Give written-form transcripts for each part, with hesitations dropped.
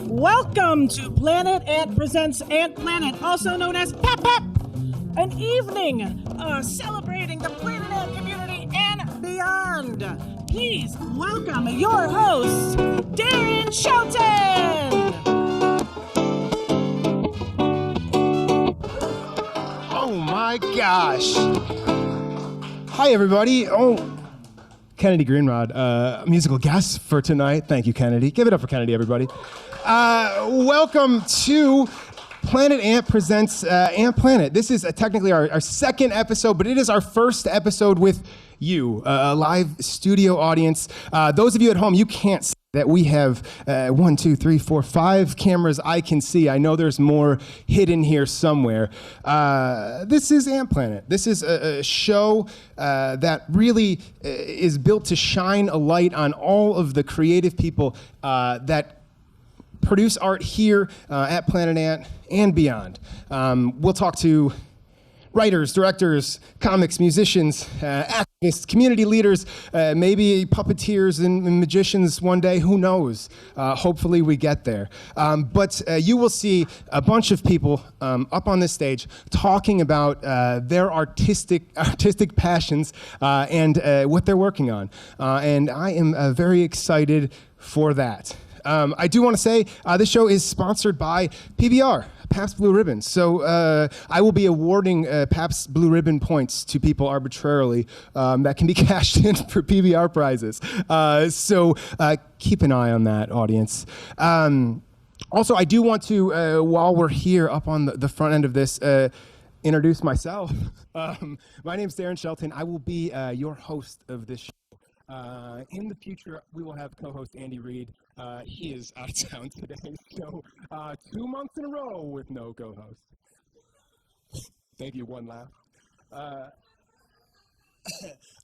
Welcome to Planet Ant Presents Ant Planet, also known as PAP PAP, an evening celebrating the Planet Ant community and beyond. Please welcome your host, Darren Shauntelle. Oh my gosh. Hi everybody. Kennedy Greenrod, musical guest for tonight. Thank you, Kennedy. Give it up for Kennedy, everybody. Welcome to Planet Ant Presents Ant Planet. This is technically our second episode, but it is our first episode with you, a live studio audience. Those of you at home, you can't see that we have 1, 2, 3, 4, 5 cameras I can see. I know there's more hidden here somewhere. This is Ant Planet. This is a show that really is built to shine a light on all of the creative people that produce art here at Planet Ant and beyond. We'll talk to writers, directors, comics, musicians, activists, community leaders, maybe puppeteers and magicians one day, who knows? Hopefully we get there. But you will see a bunch of people up on this stage talking about their artistic passions and what they're working on. And I am very excited for that. I do want to say this show is sponsored by PBR, Pabst Blue Ribbon. So I will be awarding Pabst Blue Ribbon points to people arbitrarily that can be cashed in for PBR prizes. So keep an eye on that, audience. Also, I do want to, while we're here up on the front end of this, introduce myself. My name's Darren Shelton. I will be your host of this show. In the future, we will have co-host Andy Reid. He is out of town today, so 2 months in a row with no co-host. Thank you, one laugh.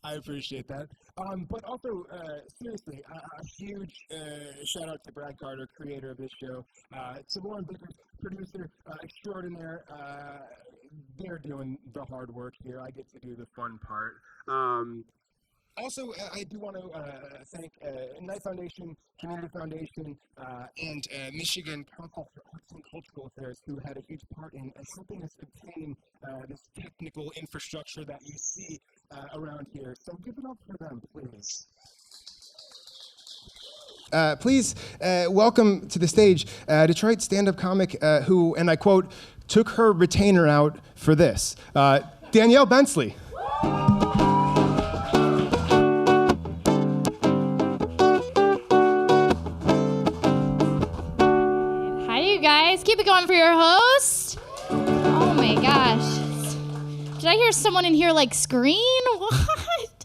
I appreciate that. But also, seriously, a huge shout out to Brad Carter, creator of this show. Lauren Dijkers, producer extraordinaire. They're doing the hard work here. I get to do the fun part. Also, I do want to thank Knight Foundation, Community Foundation, and Michigan Council for Arts and Cultural Affairs, who had a huge part in helping us obtain this technical infrastructure that you see around here. So give it up for them, please. Please welcome to the stage Detroit stand-up comic who, and I quote, took her retainer out for this, Danielle B. Keep it going for your host. Oh my gosh. Did I hear someone in here like scream? What?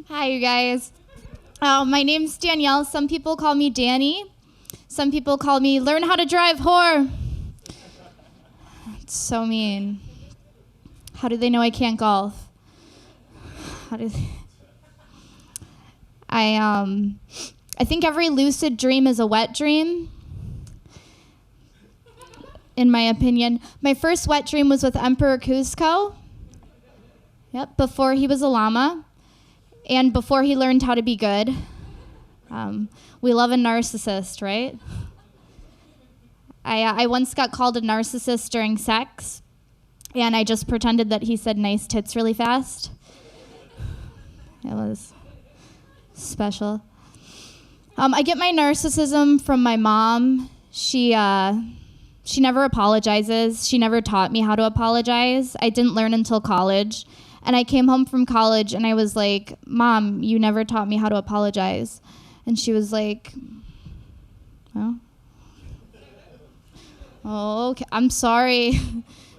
Hi, you guys. My name's Danielle. Some people call me Danny. Some people call me Learn How to Drive Whore. It's so mean. How do they know I can't golf? How do they... I think every lucid dream is a wet dream. In my opinion. My first wet dream was with Emperor Cusco. Yep, before he was a llama and before he learned how to be good. We love a narcissist, right? I once got called a narcissist during sex, and I just pretended that he said nice tits really fast. It was special. I get my narcissism from my mom. She never apologizes. She never taught me how to apologize. I didn't learn until college. And I came home from college and I was like, Mom, you never taught me how to apologize. And she was like, oh, okay. I'm sorry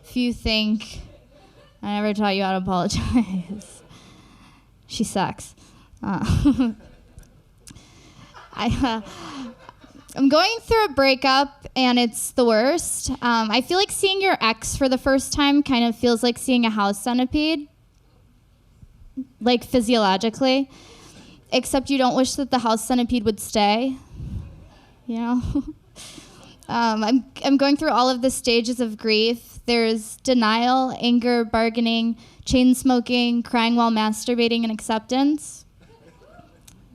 if you think I never taught you how to apologize. She sucks. I'm going through a breakup, and it's the worst. I feel like seeing your ex for the first time kind of feels like seeing a house centipede, like physiologically, except you don't wish that the house centipede would stay, you know? I'm going through all of the stages of grief. There's denial, anger, bargaining, chain smoking, crying while masturbating, and acceptance.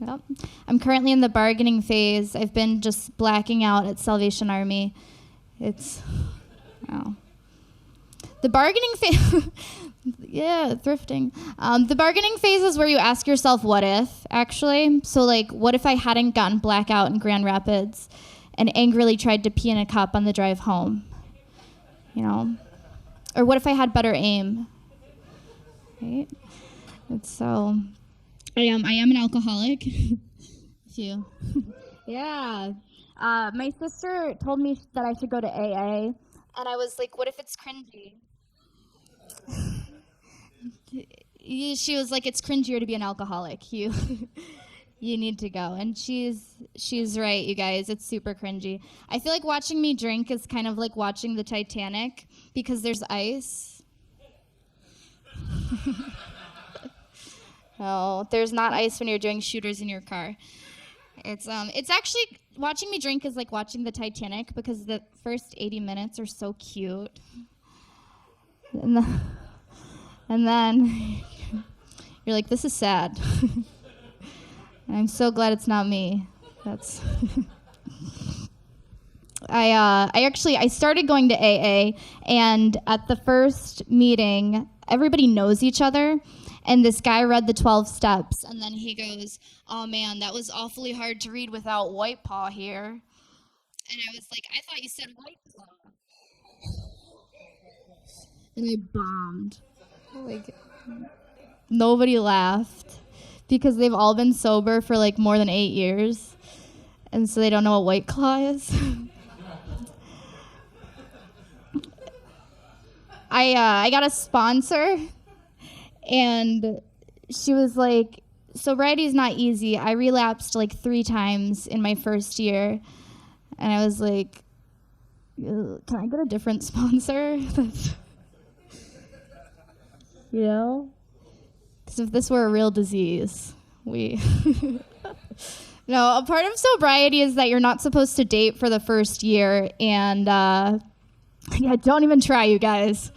Yep. I'm currently in the bargaining phase. I've been just blacking out at Salvation Army. It's, oh. The bargaining phase, yeah, thrifting. The bargaining phase is where you ask yourself, what if, actually? So, like, what if I hadn't gotten blackout in Grand Rapids and angrily tried to pee in a cup on the drive home? You know? Or what if I had better aim? Right? It's so... I am an alcoholic. Yeah. My sister told me that I should go to AA, and I was like, what if it's cringy? She was like, it's cringier to be an alcoholic. You need to go. And she's right, you guys. It's super cringy. I feel like watching me drink is kind of like watching the Titanic because there's ice. No, there's not ice when you're doing shooters in your car. It's actually, watching me drink is like watching the Titanic because the first 80 minutes are so cute. And then you're like, this is sad. And I'm so glad it's not me. That's I started going to AA, and at the first meeting, everybody knows each other. And this guy read the 12 steps, and then he goes, oh man, that was awfully hard to read without White Paw here. And I was like, I thought you said White Paw. And I bombed. Like, nobody laughed because they've all been sober for like more than 8 years. And so they don't know what White Claw is. I got a sponsor. And she was like, sobriety's not easy. I relapsed like 3 times in my first year. And I was like, can I get a different sponsor? You know? Because if this were a real disease, No, a part of sobriety is that you're not supposed to date for the first year. And, yeah, don't even try, you guys.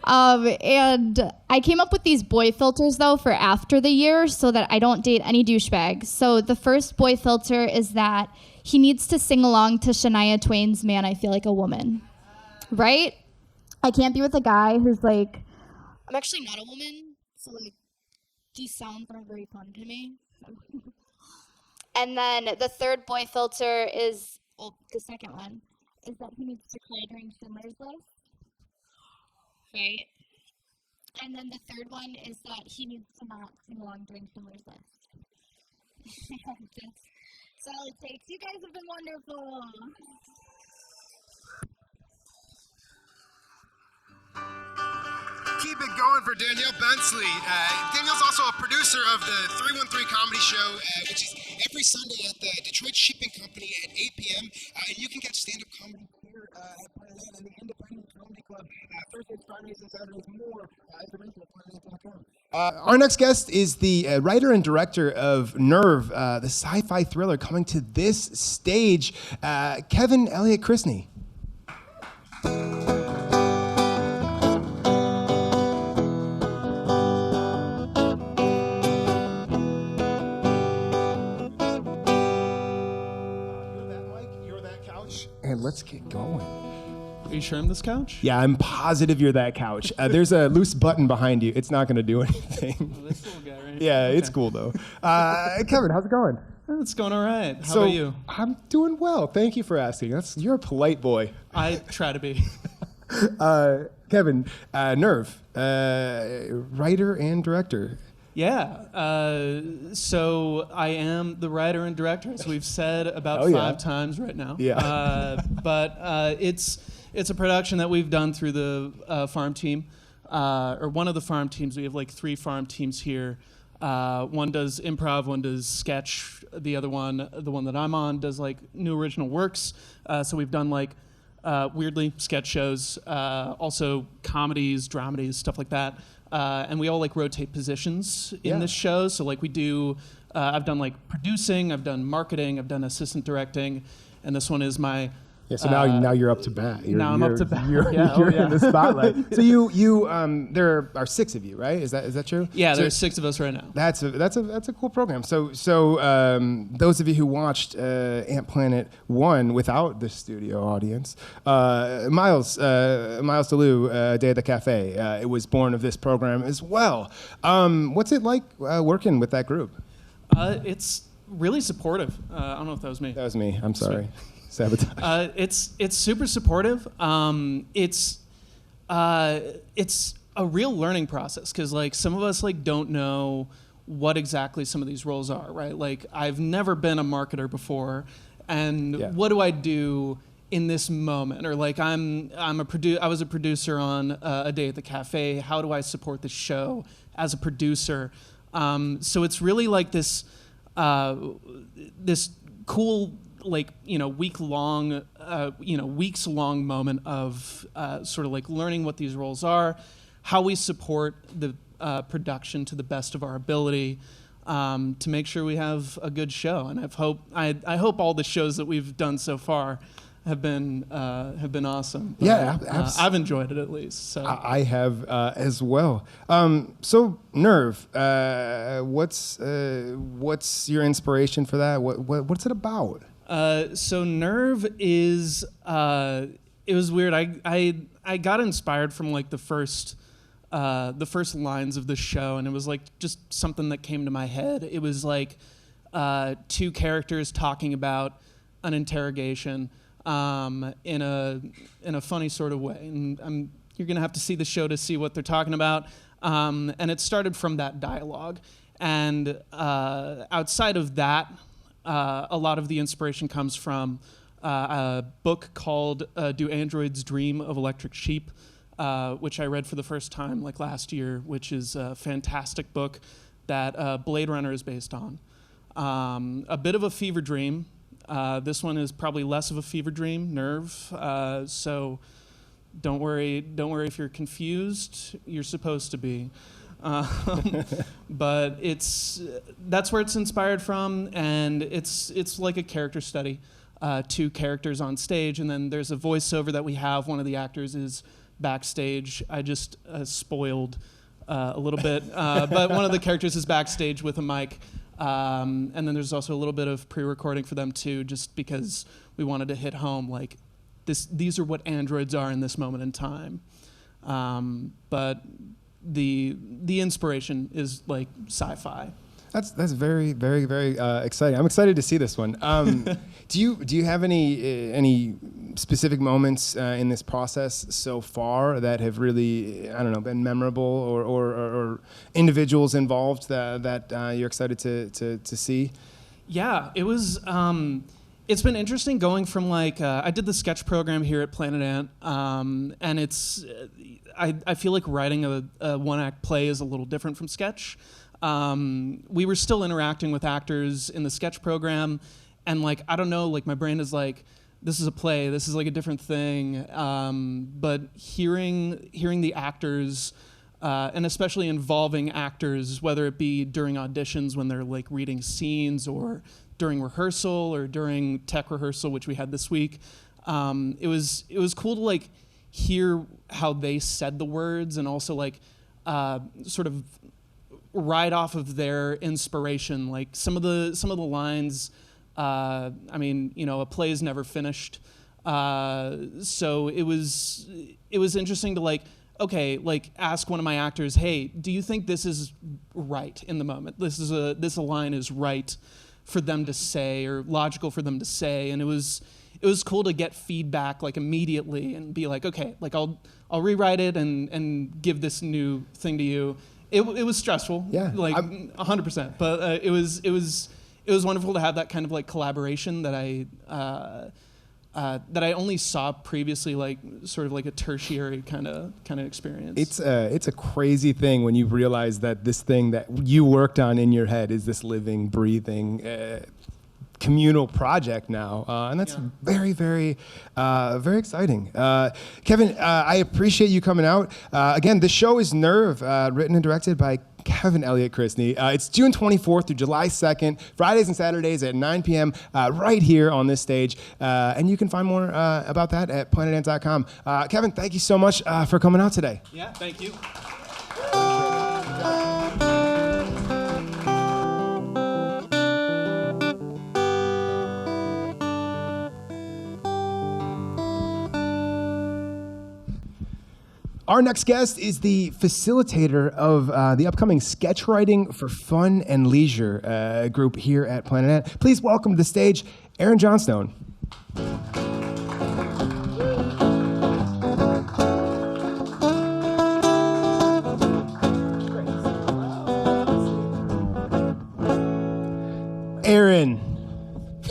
And I came up with these boy filters, though, for after the year so that I don't date any douchebags. So the first boy filter is that he needs to sing along to Shania Twain's Man, I Feel Like a Woman. Right? I can't be with a guy who's like, I'm actually not a woman, so like, these sounds aren't very fun to me. And then the third boy filter is, well, the second one, is that he needs to cry during Schindler's List. Right? And then the third one is that he needs to not sing along during Schindler's List. That's all it takes. You guys have been wonderful. Keep it going for Danielle Bensley. Danielle's also a producer of the 313 Comedy Show, which is every Sunday at the Detroit Shipping Company at 8 p.m. And you can catch stand-up comedy here at Planet and the Independent Comedy Club Thursdays, Fridays, and Saturdays. More information at planet.com. Our next guest is the writer and director of Nerve, the sci-fi thriller coming to this stage, Kevin Elliott Chrisney. And let's get going. Are you sure I'm this couch? Yeah, I'm positive you're that couch. There's a loose button behind you. It's not going to do anything. Oh, this little guy right here. Yeah, Okay. It's cool though. Kevin, how's it going? Oh, it's going all right. How about you? I'm doing well. Thank you for asking. You're a polite boy. I try to be. Kevin, Nerve, writer and director. Yeah. So I am the writer and director, as we've said about 5 times right now. Yeah. But it's a production that we've done through the farm team, or one of the farm teams. We have like 3 farm teams here. One does improv, one does sketch. The other one, the one that I'm on, does like new original works. So we've done like weirdly sketch shows, also comedies, dramedies, stuff like that. And we all like rotate positions in this show. So like we do, I've done like producing, I've done marketing, I've done assistant directing, and this one is my Yeah, so now you're up to bat. Now I'm up to bat. You're in the spotlight. So there are 6 of you, right? Is that true? Yeah, so there's 6 of us right now. That's a cool program. So those of you who watched Ant Planet 1 without the studio audience, Miles DeLue, Day at the Cafe, it was born of this program as well. What's it like working with that group? It's really supportive. I don't know if that was me. That was me. I'm sorry. Sabotage. It's super supportive. It's a real learning process because like some of us like don't know what exactly some of these roles are, right? Like I've never been a marketer before, and what do I do in this moment? Or like I was a producer on A Day at the Cafe. How do I support the show as a producer? So it's really like this cool, like, weeks long moment of sort of like learning what these roles are, how we support the production to the best of our ability, to make sure we have a good show. And I hope all the shows that we've done so far have been awesome. Yeah, I've enjoyed it at least. So I have as well. So Nerve, what's your inspiration for that? What's it about? So Nerve is it was weird. I got inspired from like the first lines of the show, and it was like just something that came to my head. It was like 2 characters talking about an interrogation in a funny sort of way, and you're gonna have to see the show to see what they're talking about. And it started from that dialogue, and outside of that, a lot of the inspiration comes from a book called "Do Androids Dream of Electric Sheep," which I read for the first time like last year, which is a fantastic book that Blade Runner is based on. A bit of a fever dream. This one is probably less of a fever dream, Nerve. So don't worry if you're confused. You're supposed to be. But that's where it's inspired from, and it's like a character study. 2 characters on stage, and then there's a voiceover that we have. One of the actors is backstage. I just spoiled a little bit, but one of the characters is backstage with a mic. And then there's also a little bit of pre-recording for them too, just because we wanted to hit home like these are what androids are in this moment in time. But the inspiration is like sci-fi. That's very, very, very exciting. I'm excited to see this one. Do you have any specific moments in this process so far that have really, I don't know, been memorable, or individuals involved that you're excited to see? Yeah, it was. It's been interesting going from like I did the sketch program here at Planet Ant, and it's I feel like writing a one-act play is a little different from sketch. We were still interacting with actors in the sketch program, and like I don't know, like my brain is like, this is a play, this is like a different thing. But hearing the actors, and especially involving actors, whether it be during auditions when they're like reading scenes, or during rehearsal, or during tech rehearsal, which we had this week, it was cool to like hear how they said the words, and also like sort of ride off of their inspiration. Like some of the lines, I mean, a play is never finished. So it was interesting to like, okay, like ask one of my actors, hey, do you think this is right in the moment? This line is right for them to say, or logical for them to say. And it was cool to get feedback like immediately and be like, okay, like I'll rewrite it and give this new thing to you. It was stressful, yeah, like 100%. But it was wonderful to have that kind of like collaboration that I only saw previously, like sort of like a tertiary kind of experience. It's a crazy thing when you realize that this thing that you worked on in your head is this living, breathing, communal project now, and that's very, very, very exciting. Kevin, I appreciate you coming out. Again, the show is Nerve, written and directed by Kevin Elliott Chrisney. It's June 24th through July 2nd, Fridays and Saturdays at 9 p.m. Right here on this stage. And you can find more about that at planetant.com. Kevin, thank you so much for coming out today. Yeah, thank you. Our next guest is the facilitator of the upcoming Sketch Writing for Fun and Leisure group here at Planet Ant. Please welcome to the stage, Aaron Johnstone. Aaron.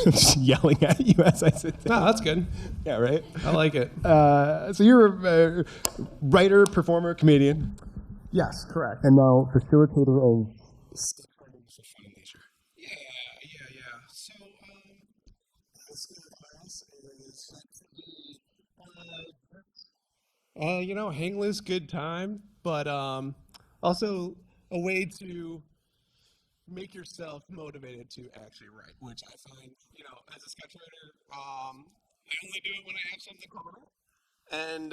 Just yelling at you as I sit down. No, that's good. Yeah, right? I like it. So you're a writer, performer, comedian, Yes, correct. and now facilitator of Sketch Writing for Fun and Leisure. Yeah. So, this class is hang loose, good time, but also a way to make yourself motivated to actually write, which I find, as a sketch writer, I only do it when I have something coming up. And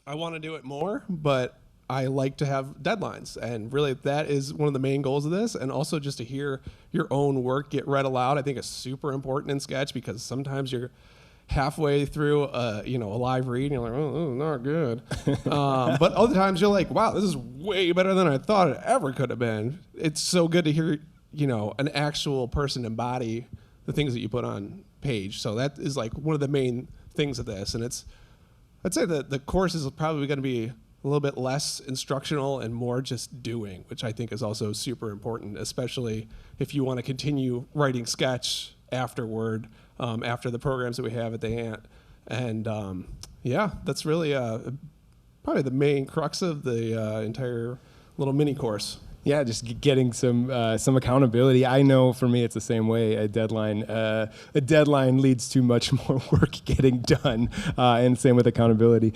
I want to do it more, but I like to have deadlines. And really, that is one of the main goals of this. And also just to hear your own work get read aloud, I think is super important in sketch, because sometimes you're halfway through a live read and you're like, oh, not good. But other times you're like, wow, this is way better than I thought it ever could have been. It's so good to hear, an actual person embody the things that you put on page. So that is like one of the main things of this. And I'd say that the course is probably going to be a little bit less instructional and more just doing, which I think is also super important, especially if you want to continue writing sketch afterward, after the programs that we have at the Ant. And that's really probably the main crux of the entire little mini course. Yeah, just getting some accountability. I know for me it's the same way. A deadline leads to much more work getting done, and same with accountability.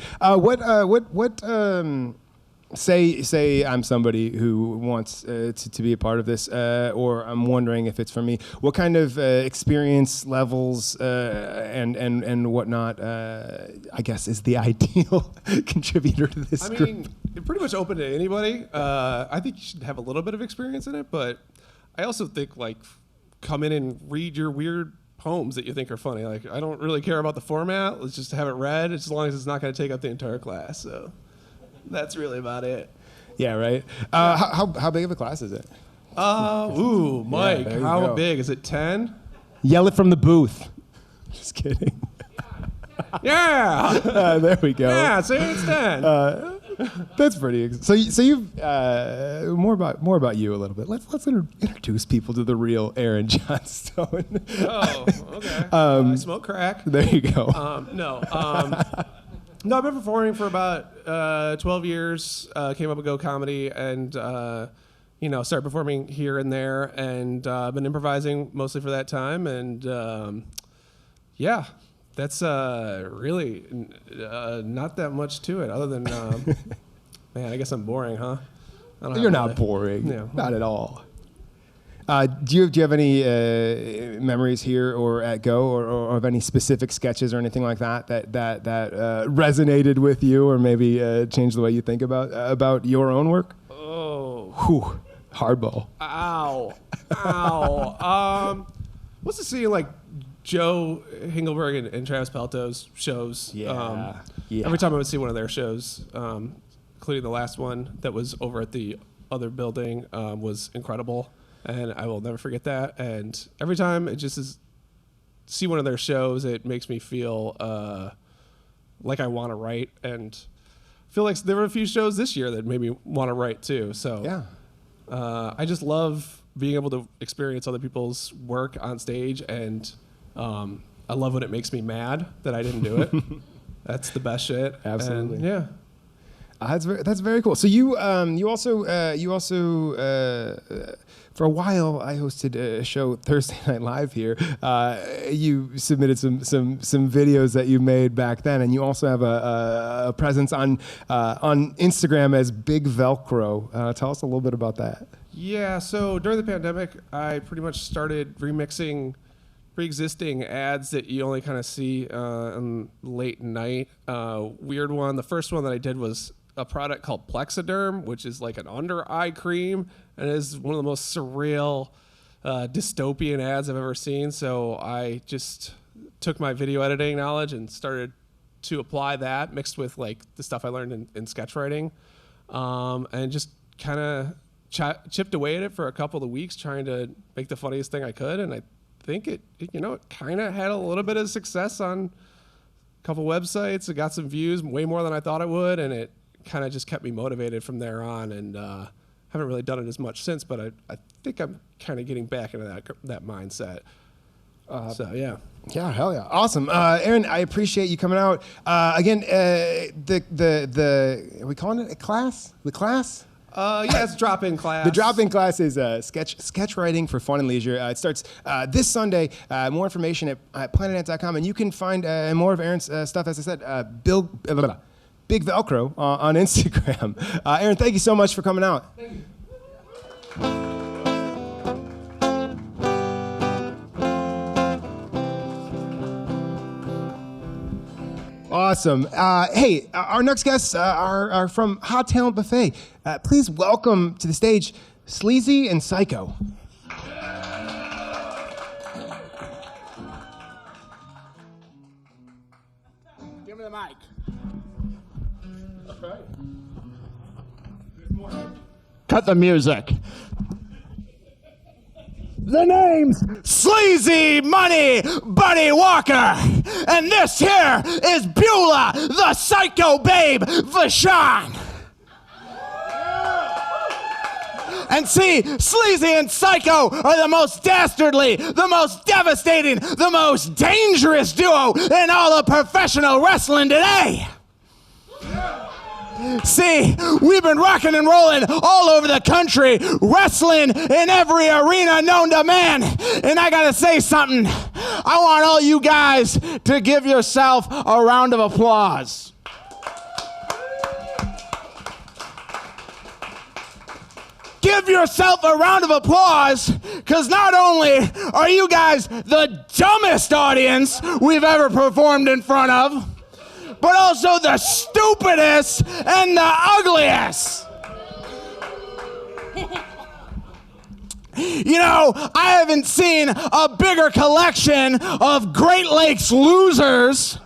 Say I'm somebody who wants to be a part of this, or I'm wondering if it's for me. What kind of experience levels and whatnot, I guess, is the ideal contributor to this group? I mean, it's pretty much open to anybody. I think you should have a little bit of experience in it, but I also think, come in and read your weird poems that you think are funny. I don't really care about the format. Let's just have it read, as long as it's not going to take up the entire class. So that's really about it. Yeah, right. How big of a class is it? Mike, Yeah, how big? Is it 10? Yell it from the booth. Just kidding. Yeah! There we go. Yeah, say it's 10. That's pretty. So you've more about you a little bit. Let's introduce people to the real Aaron Johnstone. Oh, okay. I smoke crack. There you go. No, I've been performing for about 12 years. Came up with Go Comedy and, started performing here and there, and been improvising mostly for that time. And, that's really not that much to it, other than, man, I guess I'm boring, huh? You're not boring. Yeah. Not at all. Do you have any memories here or at Go, or of any specific sketches or anything like that resonated with you, or maybe changed the way you think about your own work? Oh. Whew. Hardball. Ow. What's the scene like Joe Hingelberg and Travis Pelto's shows? Yeah. Every time I would see one of their shows, including the last one that was over at the other building, was incredible. And I will never forget that. And every time it just is, see one of their shows, it makes me feel like I want to write. And I feel like there were a few shows this year that made me want to write too. So Yeah. I just love being able to experience other people's work on stage. And I love when it makes me mad that I didn't do it. That's the best shit. Absolutely. And, yeah. That's very cool. So you also for a while I hosted a show Thursday Night Live here. You submitted some videos that you made back then, and you also have a presence on Instagram as Big Velcro. Tell us a little bit about that. Yeah, so during the pandemic, I pretty much started remixing pre-existing ads that you only kind of see on late night. Weird one. The first one that I did was a product called Plexiderm, which is like an under eye cream, and it is one of the most surreal dystopian ads I've ever seen. So I just took my video editing knowledge and started to apply that mixed with like the stuff I learned in sketch writing, and just kind of chipped away at it for a couple of weeks trying to make the funniest thing I could. And I think it kind of had a little bit of success on a couple websites. It got some views, way more than I thought it would, and it kind of just kept me motivated from there on. And haven't really done it as much since, but I think I'm kind of getting back into that mindset. So yeah. Yeah, hell yeah, awesome, Aaron. I appreciate you coming out again. The are we calling it a class? The class? Yeah, it's drop-in class. The drop-in class is sketch writing for fun and leisure. It starts this Sunday. More information at planetant.com, and you can find more of Aaron's stuff, as I said, Big Velcro on Instagram. Aaron, thank you so much for coming out. Thank you. Awesome. Hey, our next guests are from Hot Talent Buffet. Please welcome to the stage Sleazy and Psycho. Give me the mic. Okay. Cut the music. The name's Sleazy Money Buddy Walker, and this here is Beulah, the Psycho Babe Vashon. And see, Sleazy and Psycho are the most dastardly, the most devastating, the most dangerous duo in all of professional wrestling today. See, we've been rocking and rolling all over the country, wrestling in every arena known to man. And I gotta say something. I want all you guys to give yourself a round of applause. Give yourself a round of applause, because not only are you guys the dumbest audience we've ever performed in front of, but also the stupidest and the ugliest. You know, I haven't seen a bigger collection of Great Lakes losers,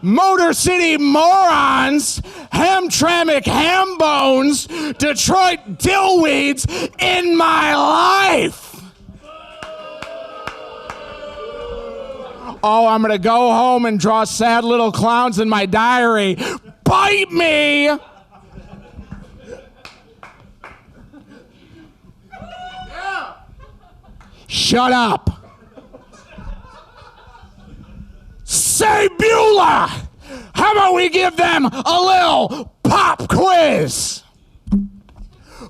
Motor City morons, Hamtramck ham bones, Detroit dillweeds in my life. Oh, I'm gonna go home and draw sad little clowns in my diary. Bite me! Shut up. Say Beulah! How about we give them a little pop quiz?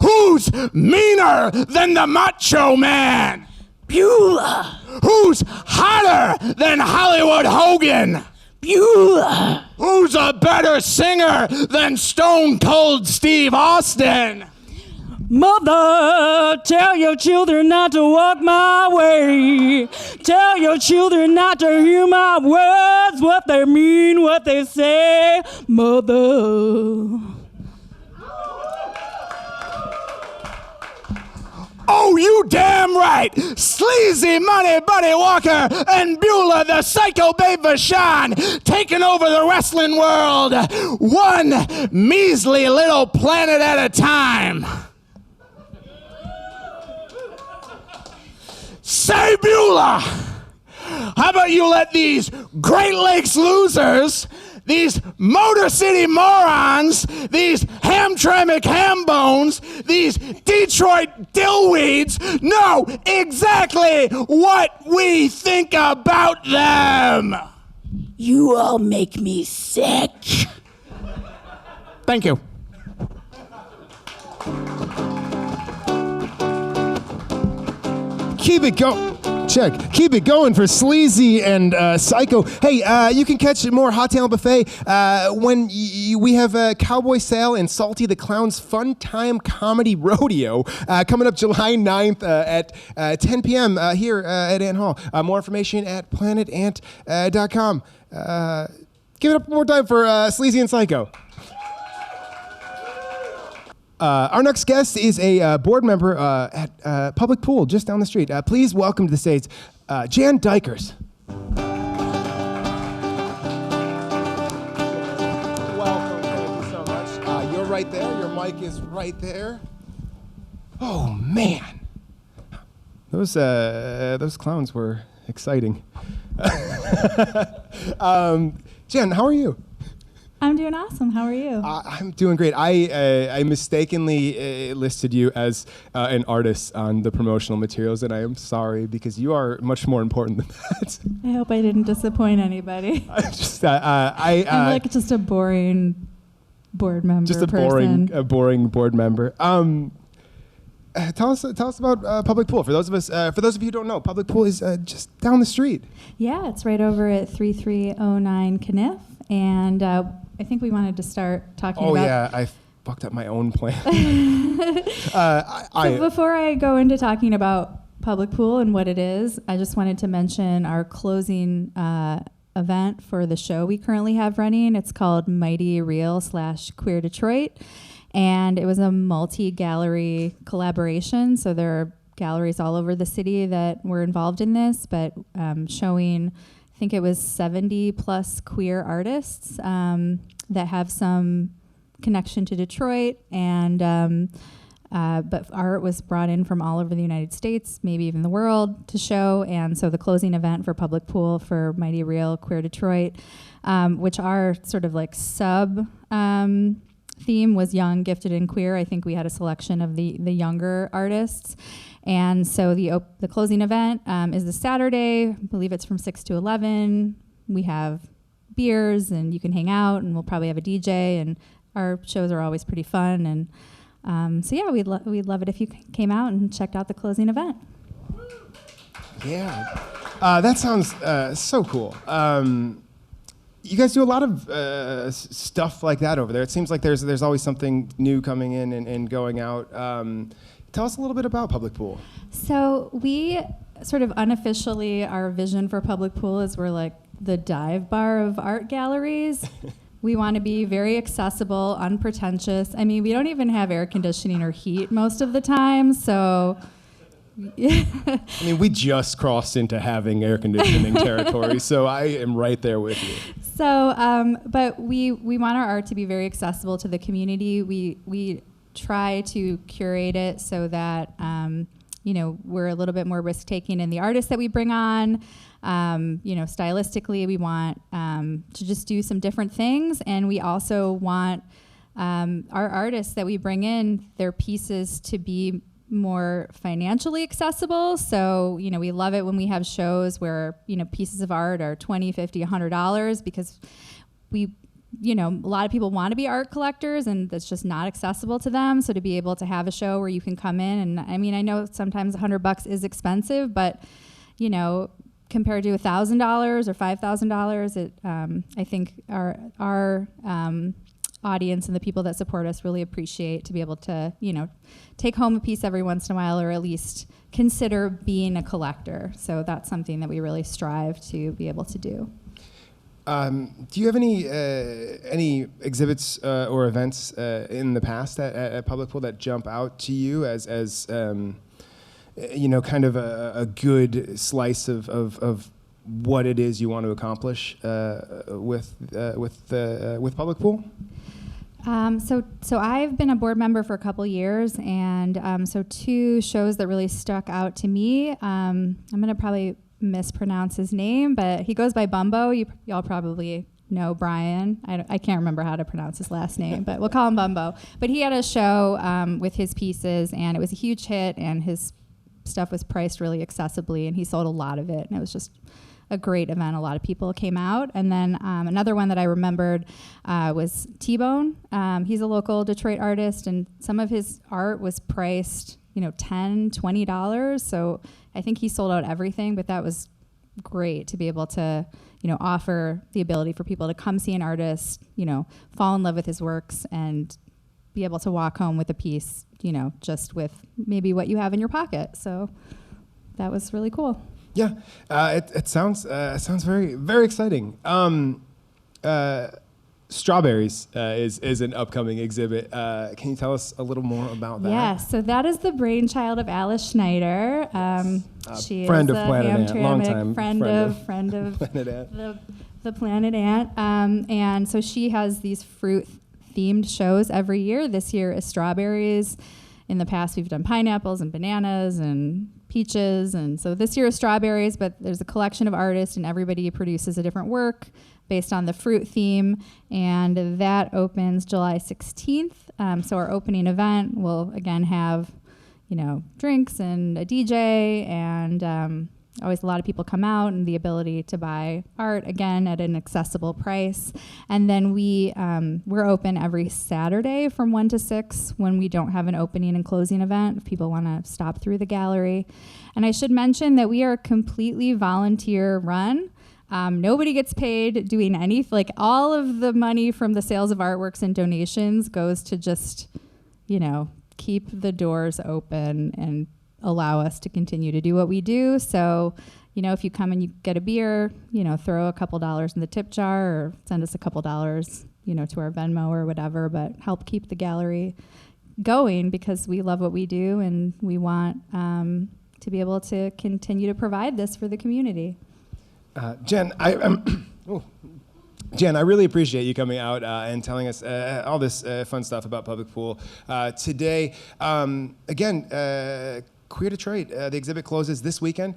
Who's meaner than the Macho Man? Beulah. Who's hotter than Hollywood Hogan? Beulah. Who's a better singer than Stone Cold Steve Austin? Mother, tell your children not to walk my way. Tell your children not to hear my words, what they mean, what they say. Mother. Oh, you damn right! Sleazy Money Buddy Walker and Beulah the Psycho Babe Vashon taking over the wrestling world, one measly little planet at a time. Say Beulah! How about you let these Great Lakes losers, these Motor City morons, these Hamtramck ham bones, these Detroit dillweeds know exactly what we think about them. You all make me sick. Thank you. Keep it going. Check. Keep it going for Sleazy and Psycho. Hey, you can catch more Hot Talent Buffet when we have Cowboy Sal and Salty the Clown's Fun Time Comedy Rodeo coming up July 9th at 10 p.m. Here at Ant Hall. More information at planetant.com. Give it up one more time for Sleazy and Psycho. Our next guest is a board member at Public Pool just down the street. Please welcome to the stage, Jan Dijkers. Welcome, thank you so much. You're right there, your mic is right there. Oh man, those clowns were exciting. Jan, how are you? I'm doing awesome. How are you? I'm doing great. I mistakenly listed you as an artist on the promotional materials, and I am sorry because you are much more important than that. I hope I didn't disappoint anybody. I'm like just a boring board member. Just a boring board member. Tell us about Public Pool. For those of you who don't know, Public Pool is just down the street. Yeah, it's right over at 3309 Kniff, and I think we wanted to start talking about... Oh yeah, I fucked up my own plan. So before I go into talking about Public Pool and what it is, I just wanted to mention our closing event for the show we currently have running. It's called Mighty Real / Queer Detroit. And it was a multi-gallery collaboration. So there are galleries all over the city that were involved in this, but showing, I think it was 70 plus queer artists that have some connection to Detroit. And but art was brought in from all over the United States, maybe even the world, to show. And so the closing event for Public Pool for Mighty Real Queer Detroit, which are sort of like sub theme was young, gifted, and queer. I think we had a selection of the younger artists. And so the closing event is this Saturday. I believe it's from 6 to 11. We have beers, and you can hang out, and we'll probably have a DJ, and our shows are always pretty fun. And so yeah, we'd love it if you came out and checked out the closing event. Yeah, that sounds so cool. You guys do a lot of stuff like that over there. It seems like there's always something new coming in and going out. Tell us a little bit about Public Pool. So we sort of unofficially, our vision for Public Pool is we're like the dive bar of art galleries. We want to be very accessible, unpretentious. I mean, we don't even have air conditioning or heat most of the time, so... I mean, we just crossed into having air conditioning territory, so I am right there with you. So, but we want our art to be very accessible to the community. We try to curate it so that we're a little bit more risk taking in the artists that we bring on. Stylistically, we want to just do some different things, and we also want our artists that we bring in, their pieces to be more financially accessible. So, we love it when we have shows where, pieces of art are $20, $50, $100 because a lot of people want to be art collectors and that's just not accessible to them. So to be able to have a show where you can come in and, I know sometimes $100 is expensive, but, compared to $1,000 or $5,000, I think our audience and the people that support us really appreciate to be able to, take home a piece every once in a while or at least consider being a collector. So that's something that we really strive to be able to do. Do you have any exhibits or events in the past at Public Pool that jump out to you as kind of a good slice of what it is you want to accomplish with Public Pool? So I've been a board member for a couple years, and so two shows that really stuck out to me. I'm gonna probably mispronounce his name, but he goes by Bumbo. Y'all probably know Brian. I can't remember how to pronounce his last name, but we'll call him Bumbo. But he had a show with his pieces, and it was a huge hit, and his stuff was priced really accessibly, and he sold a lot of it, and it was just a great event. A lot of people came out. And then another one that I remembered was T-Bone. He's a local Detroit artist, and some of his art was priced, $10, $20. So I think he sold out everything, but that was great to be able to, offer the ability for people to come see an artist, fall in love with his works and be able to walk home with a piece, just with maybe what you have in your pocket. So that was really cool. Yeah, it sounds very, very exciting. Strawberries is an upcoming exhibit. Can you tell us a little more about that? Yeah, so that is the brainchild of Alice Schneider. She friend is of a Planet Ant, Hamtramck longtime friend of Planet Ant. the Planet Ant. And so she has these fruit-themed shows every year. This year is strawberries. In the past, we've done pineapples and bananas and peaches. And so this year is strawberries, but there's a collection of artists, and everybody produces a different work based on the fruit theme, and that opens July 16th. So our opening event will again have, drinks and a DJ, and always a lot of people come out, and the ability to buy art again at an accessible price. And then we're open every Saturday from 1 to 6 when we don't have an opening and closing event, if people want to stop through the gallery. And I should mention that we are completely volunteer run. Nobody gets paid doing anything. Like, all of the money from the sales of artworks and donations goes to just, keep the doors open and allow us to continue to do what we do. So, if you come and you get a beer, throw a couple dollars in the tip jar or send us a couple dollars, to our Venmo or whatever, but help keep the gallery going, because we love what we do and we want to be able to continue to provide this for the community. Jen, Jen, I really appreciate you coming out and telling us all this fun stuff about Public Pool today. Again, Queer Detroit, the exhibit closes this weekend.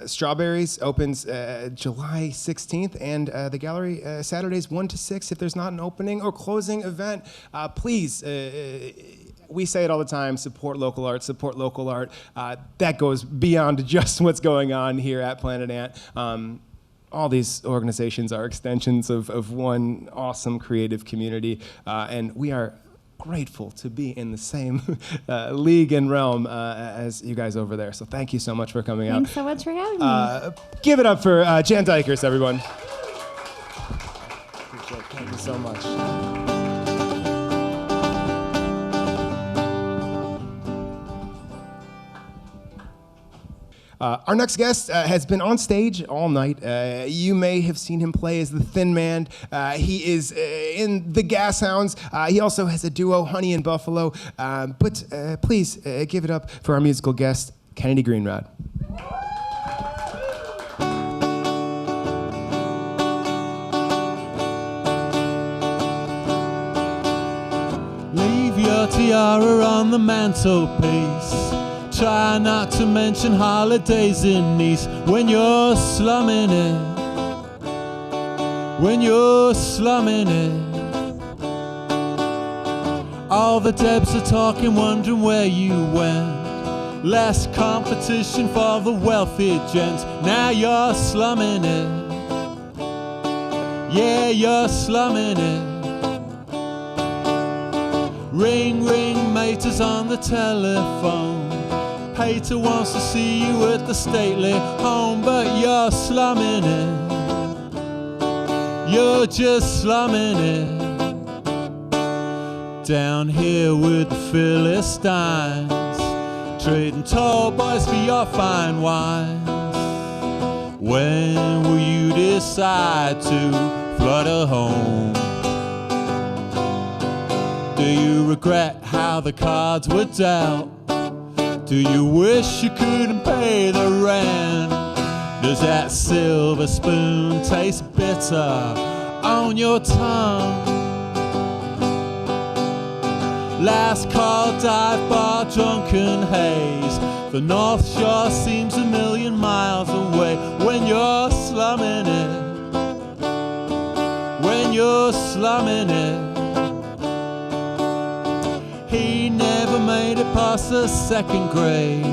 Strawberries opens July 16th, and the gallery Saturdays 1 to 6. If there's not an opening or closing event, please, we say it all the time, support local art, support local art. That goes beyond just what's going on here at Planet Ant. All these organizations are extensions of one awesome creative community, and we are grateful to be in the same league and realm as you guys over there. So thank you so much for coming out. Thanks so much for having me. Give it up for Jan Dijkers, everyone. Thank you so much. Our next guest has been on stage all night. You may have seen him play as the Thin Man. He is in the Gas Hounds. He also has a duo, Honey and Buffalo. But please give it up for our musical guest, Kennedy Greenrod. Leave your tiara on the mantelpiece. Try not to mention holidays in Nice when you're slumming it. When you're slumming it. All the Debs are talking, wondering where you went. Less competition for the wealthy gents. Now you're slumming it. Yeah, you're slumming it. Ring, ring, mate is on the telephone. Pater wants to see you at the stately home, but you're slumming it. You're just slumming it. Down here with the Philistines, trading tall boys for your fine wines. When will you decide to flutter home? Do you regret how the cards were dealt? Do you wish you couldn't pay the rent? Does that silver spoon taste bitter on your tongue? Last call, dive bar, drunken haze. The North Shore seems a million miles away. When you're slumming it. When you're slumming it. He never made it past the second grade.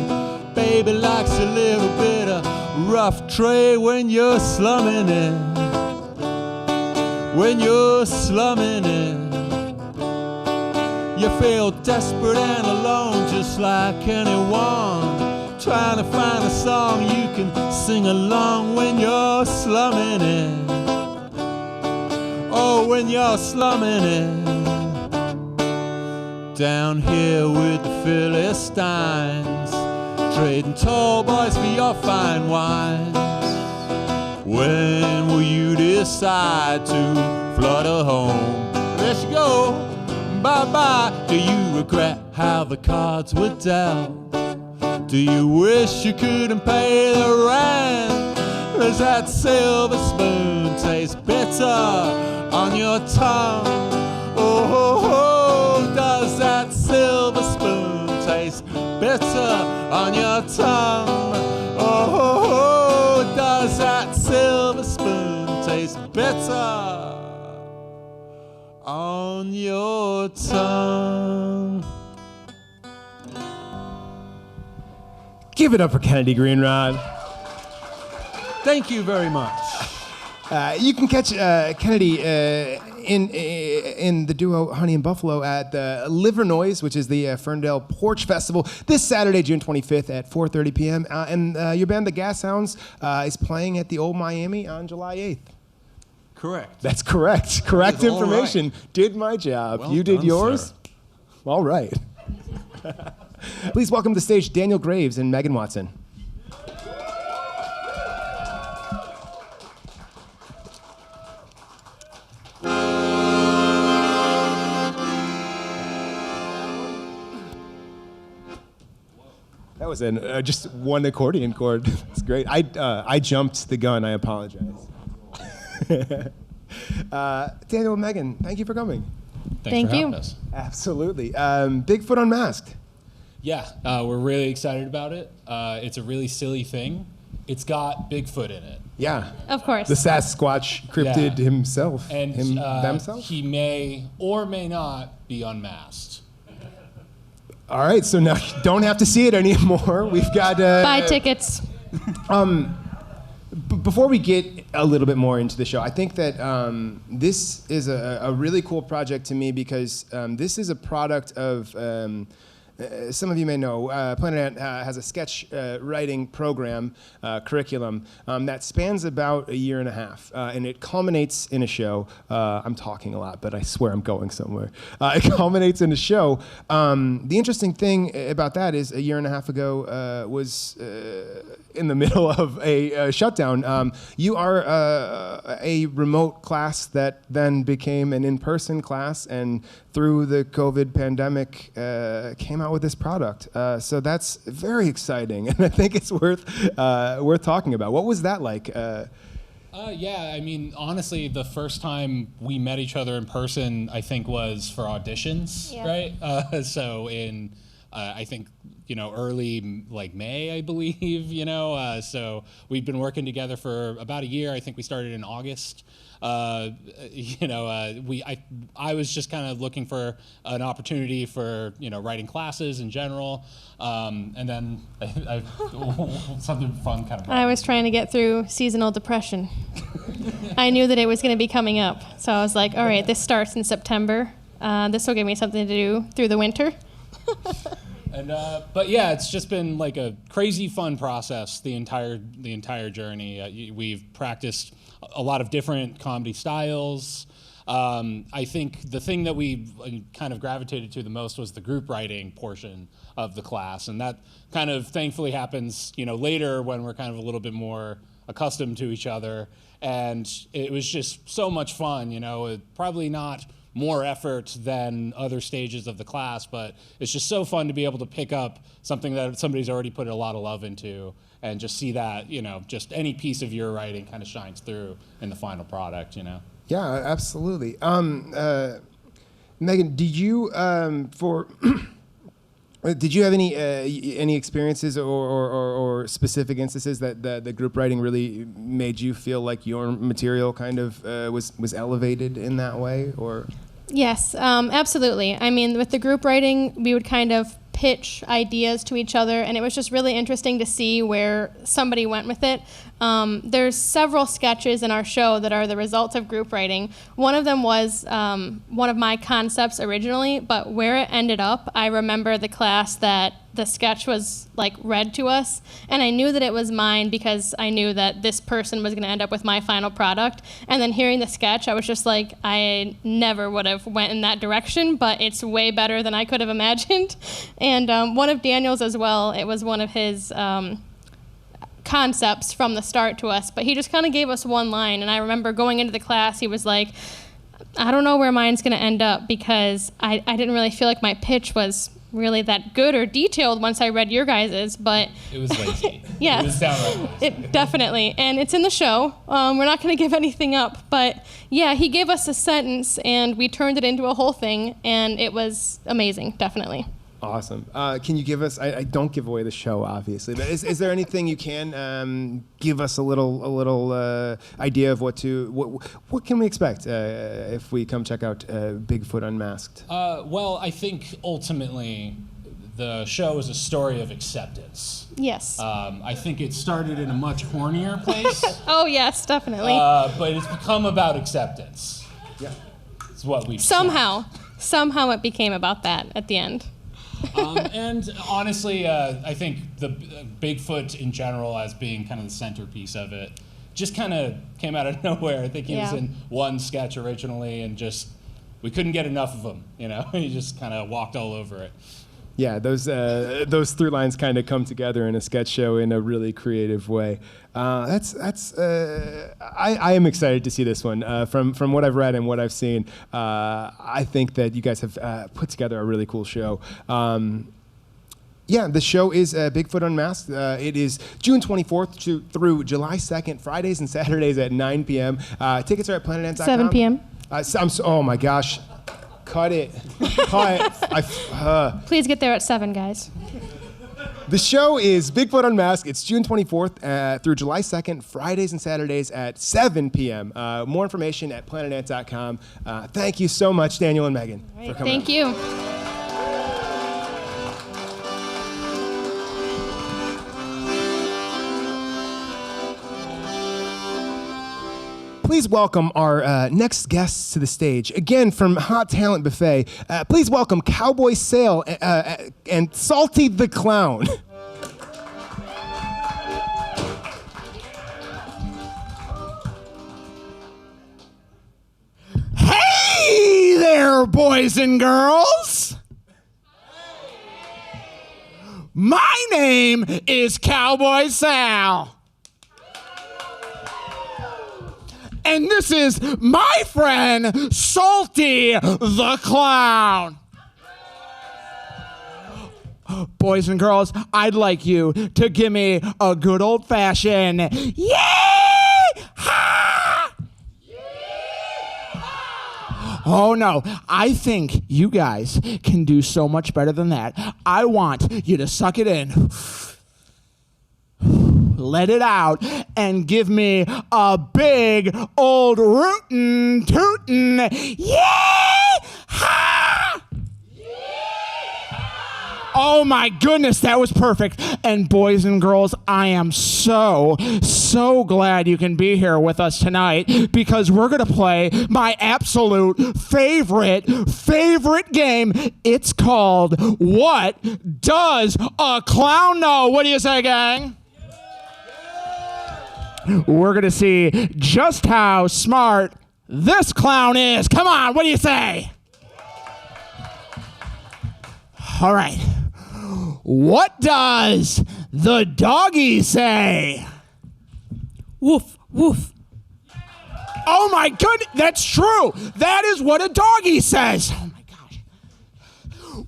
baby likes a little bit of rough trade when you're slumming it. When you're slumming it, you feel desperate and alone, just like anyone, trying to find a song you can sing along when you're slumming it. Oh, when you're slumming it. Down here with the Philistines, trading tall boys for your fine wines. When will you decide to flutter home? There she go, bye-bye. Do you regret how the cards were dealt? Do you wish you couldn't pay the rent? Does that silver spoon taste bitter on your tongue? Oh, does that silver spoon taste bitter on your tongue? Oh, does that silver spoon taste bitter on your tongue? Give it up for Kennedy Greenrod. Thank you very much. You can catch Kennedy in the duo Honey and Buffalo at the Liver Noise, which is the Ferndale Porch Festival, this Saturday, June 25th at 4:30 p.m. And your band, the Gas Hounds, is playing at the Old Miami on July 8th. Correct. That's correct. Correct All information. right. Did my job. Well You did done, yours? sir. All right. Please welcome to the stage Daniel Graves and Meghan Watson. That was just one accordion chord. That's great. I jumped the gun. I apologize. Daniel and Meghan, thank you for coming. Thank for you. having us. Absolutely. Bigfoot Unmasked. Yeah, we're really excited about it. It's a really silly thing. It's got Bigfoot in it. Yeah. Of course. The Sasquatch cryptid Yeah. himself. And themselves? he may or may not be unmasked. All right, so now you don't have to see it anymore. We've got... Buy tickets. Before we get a little bit more into the show, I think that this is a really cool project to me because this is a product of... some of you may know, Planet Ant has a sketch writing program, curriculum, that spans about a year and a half, and it culminates in a show. I'm talking a lot, but I swear I'm going somewhere. It culminates in a show. The interesting thing about that is a year and a half ago was in the middle of a shutdown. You are a remote class that then became an in-person class, and through the COVID pandemic came out with this product. So that's very exciting, and I think it's worth talking about. What was that like? Yeah, I mean, honestly, the first time we met each other in person, I think, was for auditions, right? So in, I think, early May, I believe, so we've been working together for about a year. I think we started in August. I was just kind of looking for an opportunity for, writing classes in general. And then something fun kind of. I was trying to get through seasonal depression. I knew that it was going to be coming up. So I was like, all right, this starts in September. This will give me something to do through the winter. And but yeah, it's just been like a crazy fun process the entire journey. We've practiced a lot of different comedy styles. I think the thing that we kind of gravitated to the most was the group writing portion of the class, and that kind of thankfully happens, later when we're kind of a little bit more accustomed to each other. And it was just so much fun, probably not more effort than other stages of the class, but it's just so fun to be able to pick up something that somebody's already put a lot of love into and just see that, just any piece of your writing kind of shines through in the final product, Yeah, absolutely. Meghan, did you did you have any experiences or specific instances that the group writing really made you feel like your material kind of was elevated in that way, or? Yes, absolutely. I mean, with the group writing, we would kind of pitch ideas to each other, and it was just really interesting to see where somebody went with it. There's several sketches in our show that are the results of group writing. One of them was one of my concepts originally, but where it ended up, I remember the class that the sketch was like read to us, and I knew that it was mine because I knew that this person was going to end up with my final product. And then hearing the sketch, I was just like, I never would have went in that direction, but it's way better than I could have imagined. And one of Daniel's as well, it was one of his concepts from the start to us, but he just kind of gave us one line. And I remember going into the class, he was like, I don't know where mine's going to end up because I didn't really feel like my pitch was really that good or detailed once I read your guys's, but It was lazy. yeah, It was downright lazy. it definitely, and it's in the show. We're not going to give anything up, but yeah, he gave us a sentence and we turned it into a whole thing, and it was amazing, definitely. Awesome. Can you give us? I don't give away the show, obviously. But is there anything you can give us a little idea of what can we expect if we come check out Bigfoot Unmasked? Well, I think ultimately the show is a story of acceptance. Yes. I think it started in a much hornier place, Oh yes, definitely. but it's become about acceptance. Yeah. It's what we've Somehow it became about that at the end. And honestly, I think the Bigfoot in general as being kind of the centerpiece of it just kind of came out of nowhere. I think he was in one sketch originally, and just we couldn't get enough of him. You know, he just kind of walked all over it. Yeah, those through lines kind of come together in a sketch show in a really creative way. I am excited to see this one. From what I've read and what I've seen, I think that you guys have put together a really cool show. Yeah, the show is Bigfoot Unmasked. It is June 24th through July 2nd, Fridays and Saturdays at 9 p.m. Tickets are at planetants.com. 7 p.m. Oh my gosh. Cut it. Please get there at 7, guys. The show is Bigfoot Unmasked. It's June 24th through July 2nd, Fridays and Saturdays at 7 p.m. More information at planetants.com. Thank you so much, Daniel and Meghan, for coming. Thank you. Please welcome our next guests to the stage. Again, from Hot Talent Buffet, please welcome Cowboy Sal and Salty the Clown. Hey there, boys and girls! My name is Cowboy Sal. And this is my friend, Salty the Clown. Boys and girls, I'd like you to give me a good old-fashioned yee-haw! Oh no, I think you guys can do so much better than that. I want you to suck it in. Let it out and give me a big old rootin' tootin' yee-haw! Oh my goodness, that was perfect. And boys and girls, I am so glad you can be here with us tonight because we're gonna play my absolute favorite game. It's called What Does a Clown Know? What do you say, gang? We're going to see just how smart this clown is. Come on, what do you say? All right. What does the doggy say? Woof, woof. Oh my goodness, that's true. That is what a doggy says. Oh my gosh.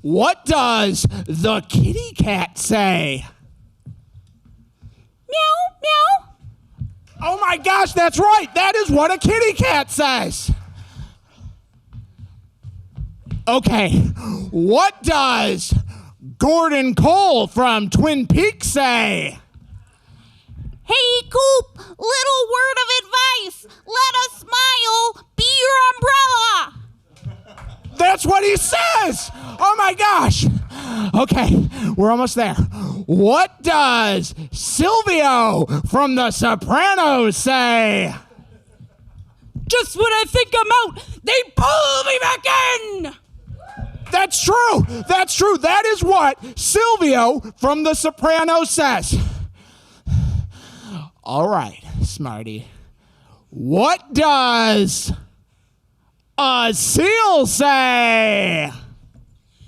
What does the kitty cat say? Meow, meow. Oh my gosh, that's right. That is what a kitty cat says. Okay, what does Gordon Cole from Twin Peaks say? Hey, Coop, little word of advice. Let a smile be your umbrella. That's what he says. Oh my gosh. Okay, we're almost there. What does Silvio from The Sopranos say? Just when I think I'm out, they pull me back in. That's true. That's true. That is what Silvio from The Sopranos says. All right, Smarty. What does a seal say?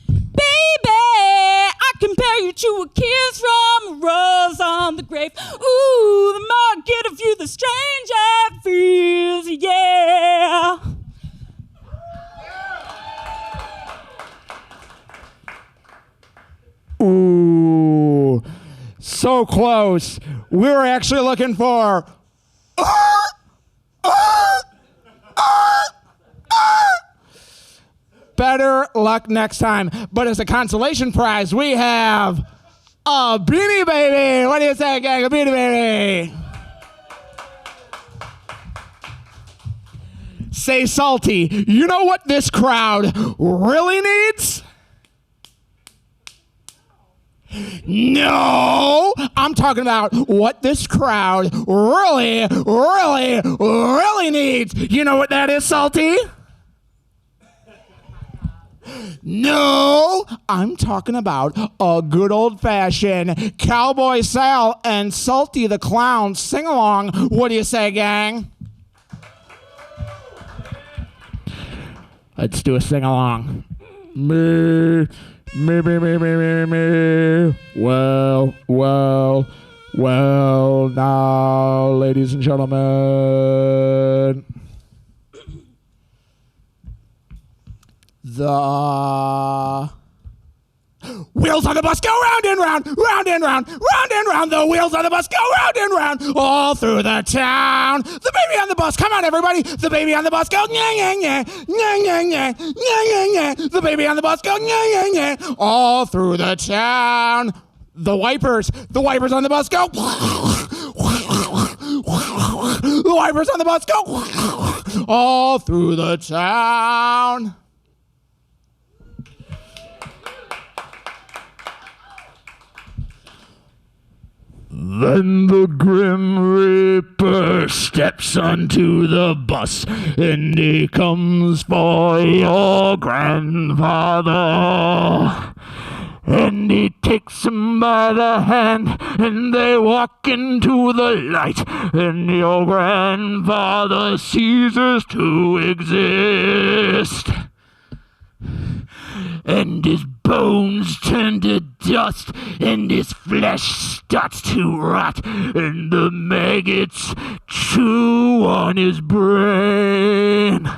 Baby, I compare you to a kiss from a rose on the grave. Ooh, the more I get of you, the stranger it feels, yeah. Ooh, so close. We were actually looking for. Better luck next time. But as a consolation prize, we have a Beanie Baby. What do you say, gang? A Beanie Baby. Say, Salty, you know what this crowd really needs? No, I'm talking about what this crowd really, really, really needs. You know what that is, Salty? No, I'm talking about a good old-fashioned Cowboy Sal and Salty the Clown sing-along. What do you say, gang? Let's do a sing-along. Me. Well, now, ladies and gentlemen. The wheels on the bus go round and round, round and round, round and round. The wheels on the bus go round and round, all through the town. The baby on the bus, come on, everybody. The baby on the bus go, nyah, nyah, nyah, nyah, nyah, nyah, nyah, nyah, nyah. The baby on the bus go, nyah, nyah, nyah, all through the town. The wipers on the bus go. The wipers on the bus go, all through the town. Then the Grim Reaper steps onto the bus, and he comes for your grandfather. And he takes him by the hand, and they walk into the light, and your grandfather ceases to exist. And his bones turn to dust, and his flesh starts to rot, and the maggots chew on his brain.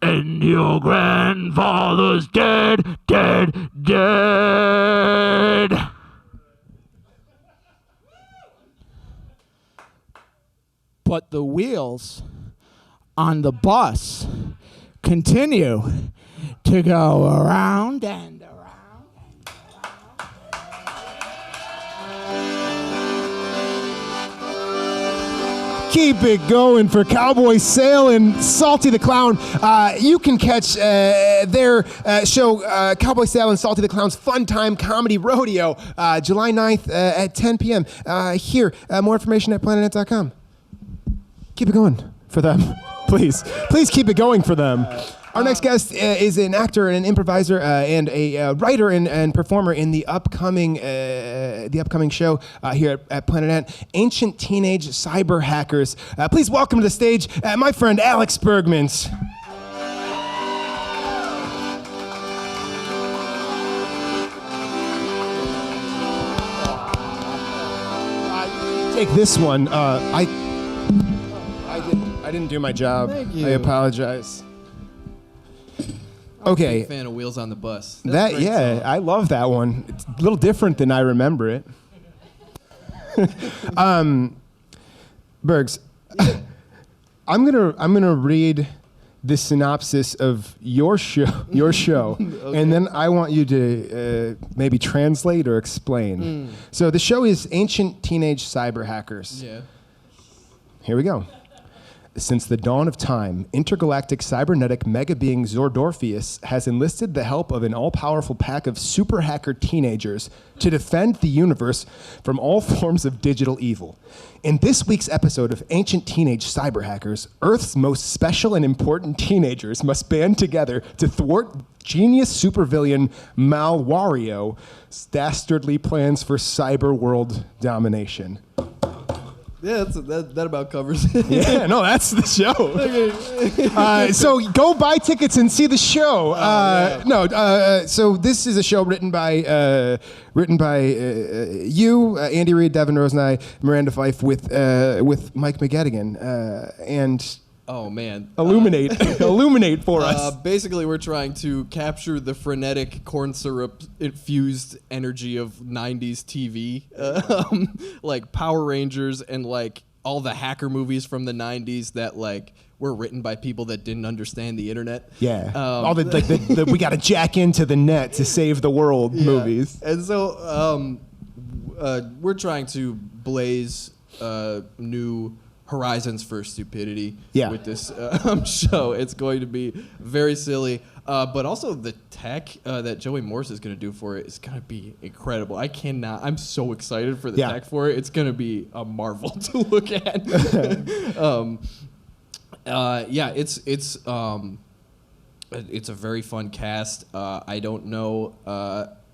And your grandfather's dead, dead, dead. But the wheels on the bus continue to go around and around. Keep it going for Cowboy Sal and Salty the Clown. You can catch their show, Cowboy Sal and Salty the Clown's Fun Time Comedy Rodeo, July 9th at 10 p.m. Here, more information at planetnet.com. Keep it going for them. Please keep it going for them. Our next guest is an actor and an improviser and a writer and performer in the upcoming show here at Planet Ant, Ancient Teenage Cyber Hackers. Please welcome to the stage my friend Alex Bergmans. Take this one. I didn't do my job. Thank you. I apologize. Okay. Big fan of Wheels on the Bus. That yeah, song. I love that one. It's a little different than I remember it. Bergs, I'm gonna read the synopsis of your show, okay. And then I want you to maybe translate or explain. So the show is Ancient Teenage Cyber Hackers. Yeah. Here we go. Since the dawn of time, intergalactic cybernetic mega being Zordorpheus has enlisted the help of an all-powerful pack of super hacker teenagers to defend the universe from all forms of digital evil. In this week's episode of Ancient Teenage Cyber Hackers, Earth's most special and important teenagers must band together to thwart genius supervillain Malwario dastardly plans for cyber world domination. Yeah, that about covers it. Yeah, no, that's the show. So go buy tickets and see the show. So this is a show written by you, Andy Reid, Devin Rose, and I, Miranda Fife, with Mike McGettigan, and. Oh man! Illuminate for us. Basically, we're trying to capture the frenetic corn syrup infused energy of '90s TV, like Power Rangers and like all the hacker movies from the '90s that like were written by people that didn't understand the internet. Yeah, all the we got to jack into the net to save the world movies. And so we're trying to blaze new horizons for stupidity with this show. It's going to be very silly, but also the tech that Joey Morse is going to do for it is going to be incredible. I'm so excited for the tech for it. It's going to be a marvel to look at. It's a very fun cast. I don't know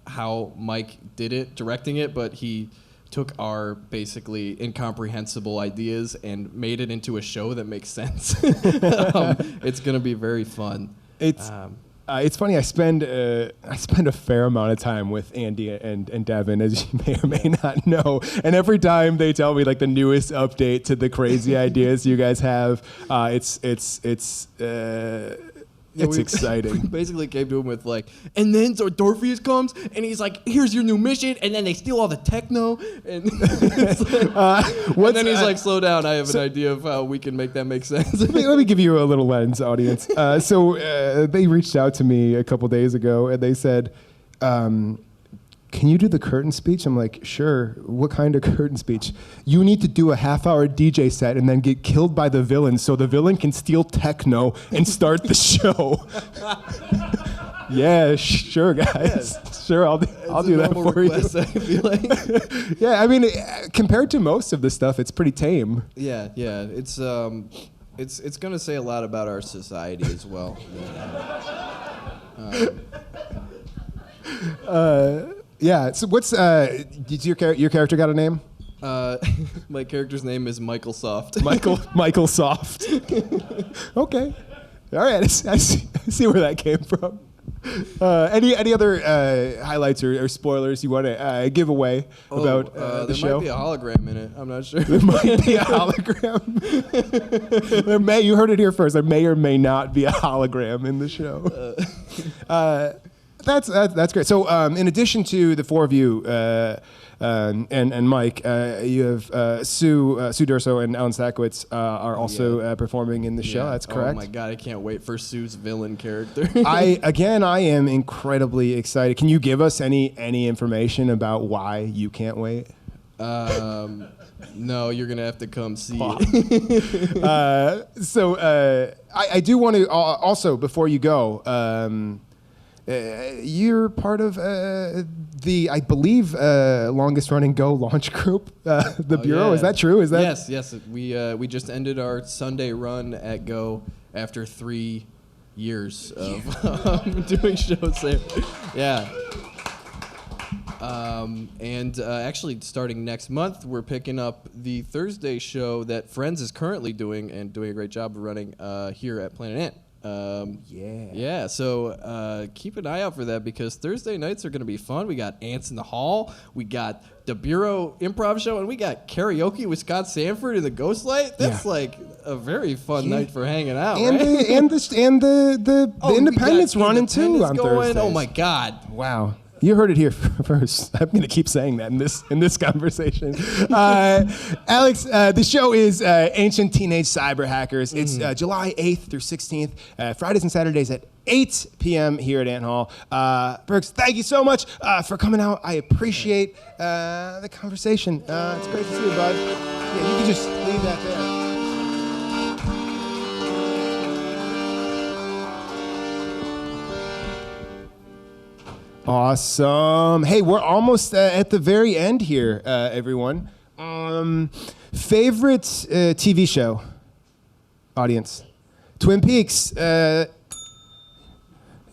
how Mike did it, directing it, but he took our basically incomprehensible ideas and made it into a show that makes sense. It's going to be very fun. It's funny. I spend a fair amount of time with Andy and Devin, as you may or may not know. And every time they tell me like the newest update to the crazy ideas you guys have, it's exciting. We basically came to him with like, and then Zordorpheus comes and he's like, here's your new mission, and then they steal all the techno, and, and then he's like, slow down, I have an idea of how we can make that make sense. Let me give you a little lens, audience. They reached out to me a couple days ago and they said, can you do the curtain speech? I'm like, sure. What kind of curtain speech? You need to do a half-hour DJ set and then get killed by the villain so the villain can steal techno and start the show. Yeah, sure, guys. Yeah. Sure, I'll do that for request, you. I feel like. Yeah, I mean, compared to most of the stuff, it's pretty tame. Yeah. It's going to say a lot about our society as well. Yeah. So what's did your character got a name? My character's name is Michael Soft. Michael Soft. Okay. All right. I see where that came from. Any other highlights or spoilers you want to give away about the show? There might be a hologram in it. I'm not sure. There might be a hologram. You heard it here first. There may or may not be a hologram in the show. That's great. So, in addition to the four of you and Mike, you have Sue Durso and Alan Sakowitz are also performing in the show. That's correct. Oh my God, I can't wait for Sue's villain character. I am incredibly excited. Can you give us any information about why you can't wait? No, you're gonna have to come see it. I do want to also, before you go. You're part of I believe, longest running Go launch group, the Bureau. Yeah. Is that true? Is that? Yes. We just ended our Sunday run at Go after 3 years of doing shows there. Yeah. Actually, starting next month, we're picking up the Thursday show that Friends is currently doing and doing a great job of running here at Planet Ant. So keep an eye out for that because Thursday nights are going to be fun. We got Ants in the Hall, we got the Bureau Improv Show, and we got karaoke with Scott Sanford in the Ghostlight. That's like a very fun night for hanging out. And right? the Independence running too on Thursdays. Oh my God! Wow. You heard it here first. I'm going to keep saying that in this conversation. Alex, the show is Ancient Teenage Cyber Hackers. It's July 8th through 16th, Fridays and Saturdays at 8 p.m. here at Ant Hall. Bergs, thank you so much for coming out. I appreciate the conversation. It's great to see you, bud. Yeah, you can just leave that there. Awesome. Hey, we're almost at the very end here, everyone. Favorite TV show? Audience. Twin Peaks.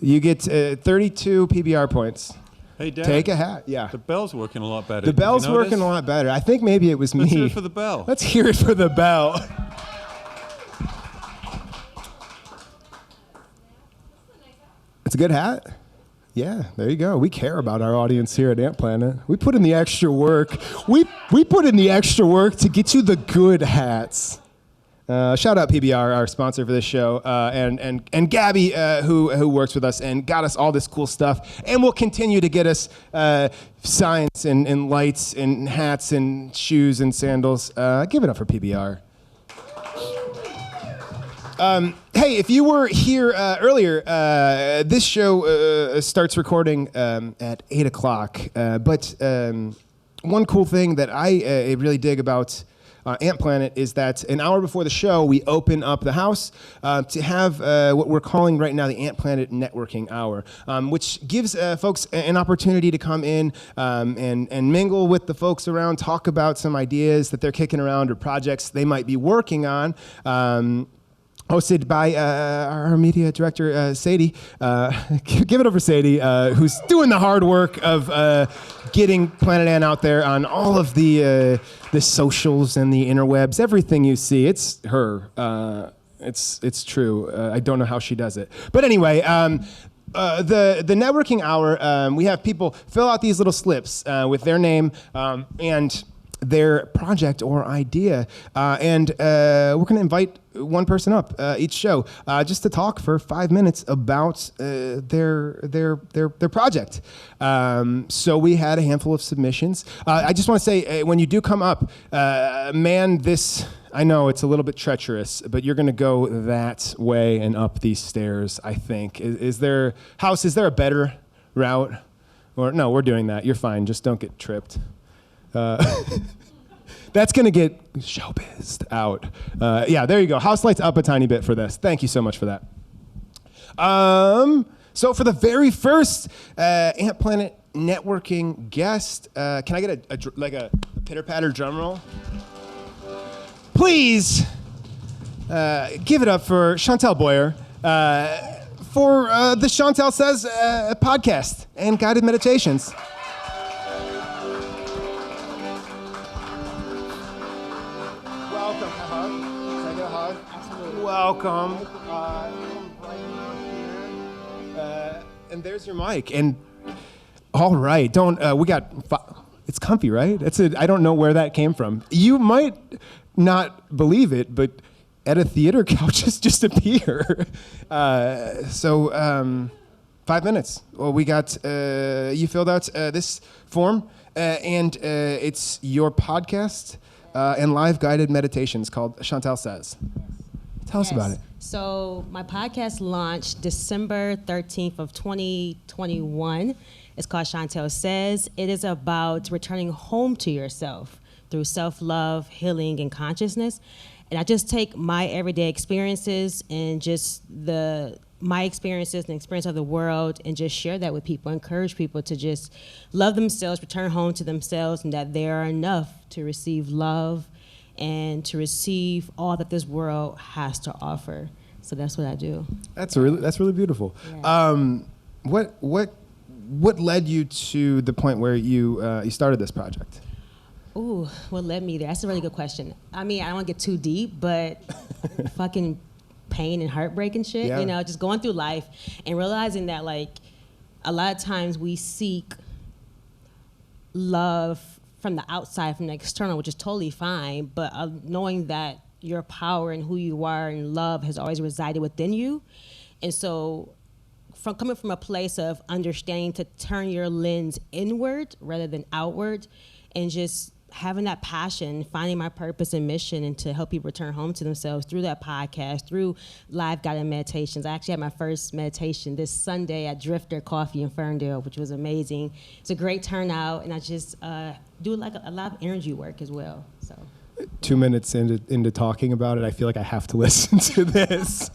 You get 32 PBR points. Hey, Dad. Take a hat. Yeah. The bell's working a lot better. The bell's working a lot better. I think maybe it was me. Let's hear it for the bell. Let's hear it for the bell. It's a good hat. Yeah, there you go. We care about our audience here at Ant Planet. We put in the extra work. We put in the extra work to get you the good hats. Shout out PBR, our sponsor for this show, and Gabby, who works with us and got us all this cool stuff, and will continue to get us signs and lights and hats and shoes and sandals. Give it up for PBR. Hey, if you were here earlier, this show starts recording at 8 o'clock. But one cool thing that I really dig about Ant Planet is that an hour before the show, we open up the house to have what we're calling right now the Ant Planet Networking Hour, which gives folks an opportunity to come in and mingle with the folks around, talk about some ideas that they're kicking around or projects they might be working on. Hosted by our media director, Sadie. Give it up for Sadie, who's doing the hard work of getting Planet Ant out there on all of the socials and the interwebs. Everything you see, it's her. It's true. I don't know how she does it. But anyway, the networking hour, we have people fill out these little slips with their name and their project or idea, and we're going to invite one person up each show just to talk for 5 minutes about their project. So we had a handful of submissions. I just want to say, when you do come up, man, this, I know it's a little bit treacherous, but you're going to go that way and up these stairs, I think. Is there a better route? Or no, we're doing that. You're fine. Just don't get tripped. That's going to get showbizzed out. Yeah, there you go. House lights up a tiny bit for this. Thank you so much for that. So for the very first Ant Planet networking guest, can I get a pitter-patter drum roll? Please give it up for Shauntelle Boyer for the Shauntelle Says podcast and guided meditations. Welcome. And there's your mic. And all right, it's comfy, right? I don't know where that came from. You might not believe it, but at a theater, couches just appear. So 5 minutes. Well, we got, you filled out this form, and it's your podcast and live guided meditations called Shauntelle Says. Tell us about it. So my podcast launched December 13th of 2021. It's called Shauntelle Says. It is about returning home to yourself through self-love, healing, and consciousness. And I just take my everyday experiences and just my experiences and the experience of the world and just share that with people, encourage people to just love themselves, return home to themselves, and that they are enough to receive love and to receive all that this world has to offer. So that's what I do. That's really beautiful. Yeah. What led you to the point where you started this project? Ooh, what led me there? That's a really good question. I mean, I don't want to get too deep, but fucking pain and heartbreak and shit. Yeah. Just going through life and realizing that, like, a lot of times we seek love from the outside, from the external, which is totally fine, but knowing that your power and who you are and love has always resided within you. And so coming from a place of understanding to turn your lens inward rather than outward, and just having that passion, finding my purpose and mission, and to help people return home to themselves through that podcast, through live guided meditations. I actually had my first meditation this Sunday at Drifter Coffee in Ferndale, which was amazing. It's a great turnout, and I just do like a lot of energy work as well. So 2 minutes into talking about it, I feel like I have to listen to this.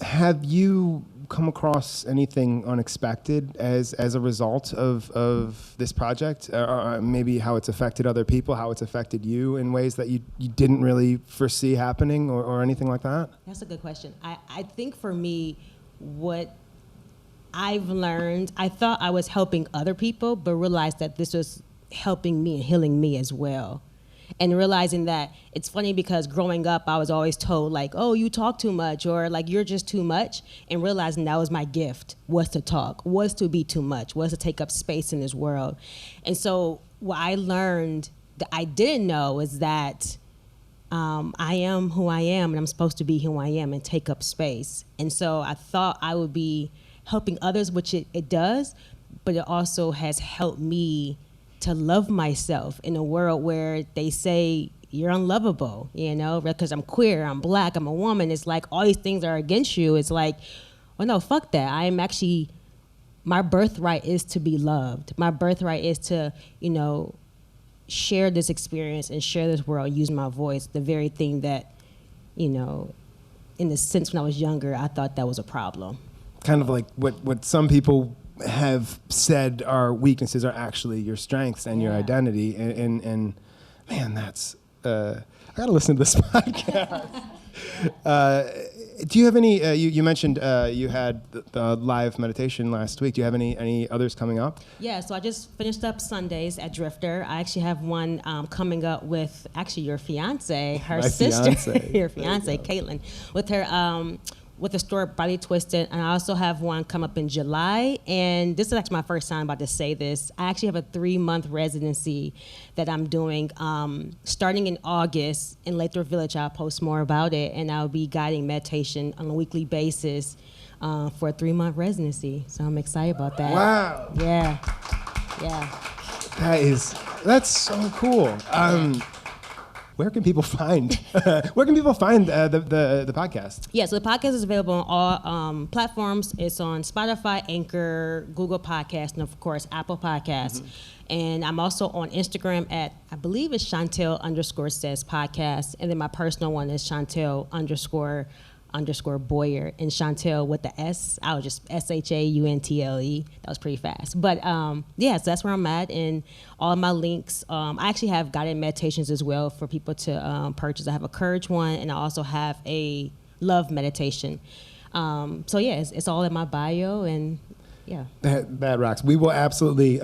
Have you come across anything unexpected as a result of this project? Or maybe how it's affected other people, how it's affected you in ways that you didn't really foresee happening or anything like that? That's a good question. I think for me, what I've learned, I thought I was helping other people, but realized that this was helping me and healing me as well. And realizing that it's funny because growing up, I was always told like, oh, you talk too much, or like, you're just too much. And realizing that was my gift, was to talk, was to be too much, was to take up space in this world. And so what I learned that I didn't know is that I am who I am, and I'm supposed to be who I am and take up space. And so I thought I would be helping others, which it does, but it also has helped me to love myself in a world where they say you're unlovable, you know, because I'm queer, I'm black, I'm a woman. It's like all these things are against you. It's like, well, no, fuck that. I am actually, my birthright is to be loved. My birthright is to, you know, share this experience and share this world, use my voice, the very thing that, you know, in the sense when I was younger, I thought that was a problem. Kind of like what some people have said our weaknesses are actually your strengths and your identity, and man, that's I gotta listen to this podcast. Do you have any? You mentioned you had the live meditation last week. Do you have any others coming up? Yeah, so I just finished up Sundays at Drifter. I actually have one coming up with actually your fiance, her sister, your fiance, Caitlin, with her. With the store Body Twisted, and I also have one come up in July, and this is actually my first time about to say this. I actually have a 3-month residency that I'm doing starting in August in Lathrop Village. I'll post more about it, and I'll be guiding meditation on a weekly basis for a 3-month residency, so I'm excited about that. Wow. Yeah. That's so cool. Where can people find the podcast? Yeah, so the podcast is available on all platforms. It's on Spotify, Anchor, Google Podcasts, and of course Apple Podcasts. And I'm also on Instagram at, I believe it's Shauntelle_says podcast, and then my personal one is Shauntelle_Boyer, and Shauntelle with the S, I was just SHAUNTLE. That was pretty fast. But yeah, so that's where I'm at, and all of my links. I actually have guided meditations as well for people to purchase. I have a courage one, and I also have a love meditation. So yeah, it's all in my bio, and yeah. That rocks. We will absolutely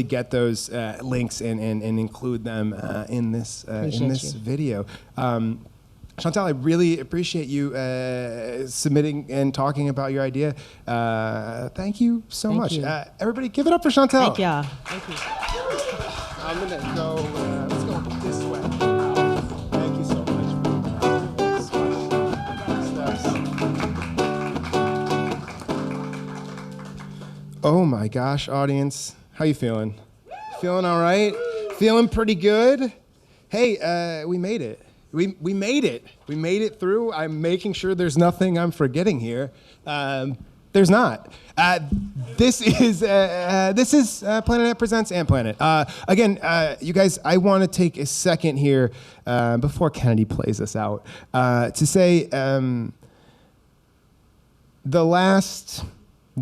get those links and include them in this video. Shauntelle, I really appreciate you submitting and talking about your idea. Thank you so much. Everybody, give it up for Shauntelle. Thank y'all. Thank you. I'm gonna go. Let's go this way. Thank you so much. Oh my gosh, audience, how you feeling? Feeling all right? Feeling pretty good? Hey, we made it. We made it. We made it through. I'm making sure there's nothing I'm forgetting here. There's not. This is Planet Ant Presents and Planet. Again, you guys, I want to take a second here before Kennedy plays us out to say the last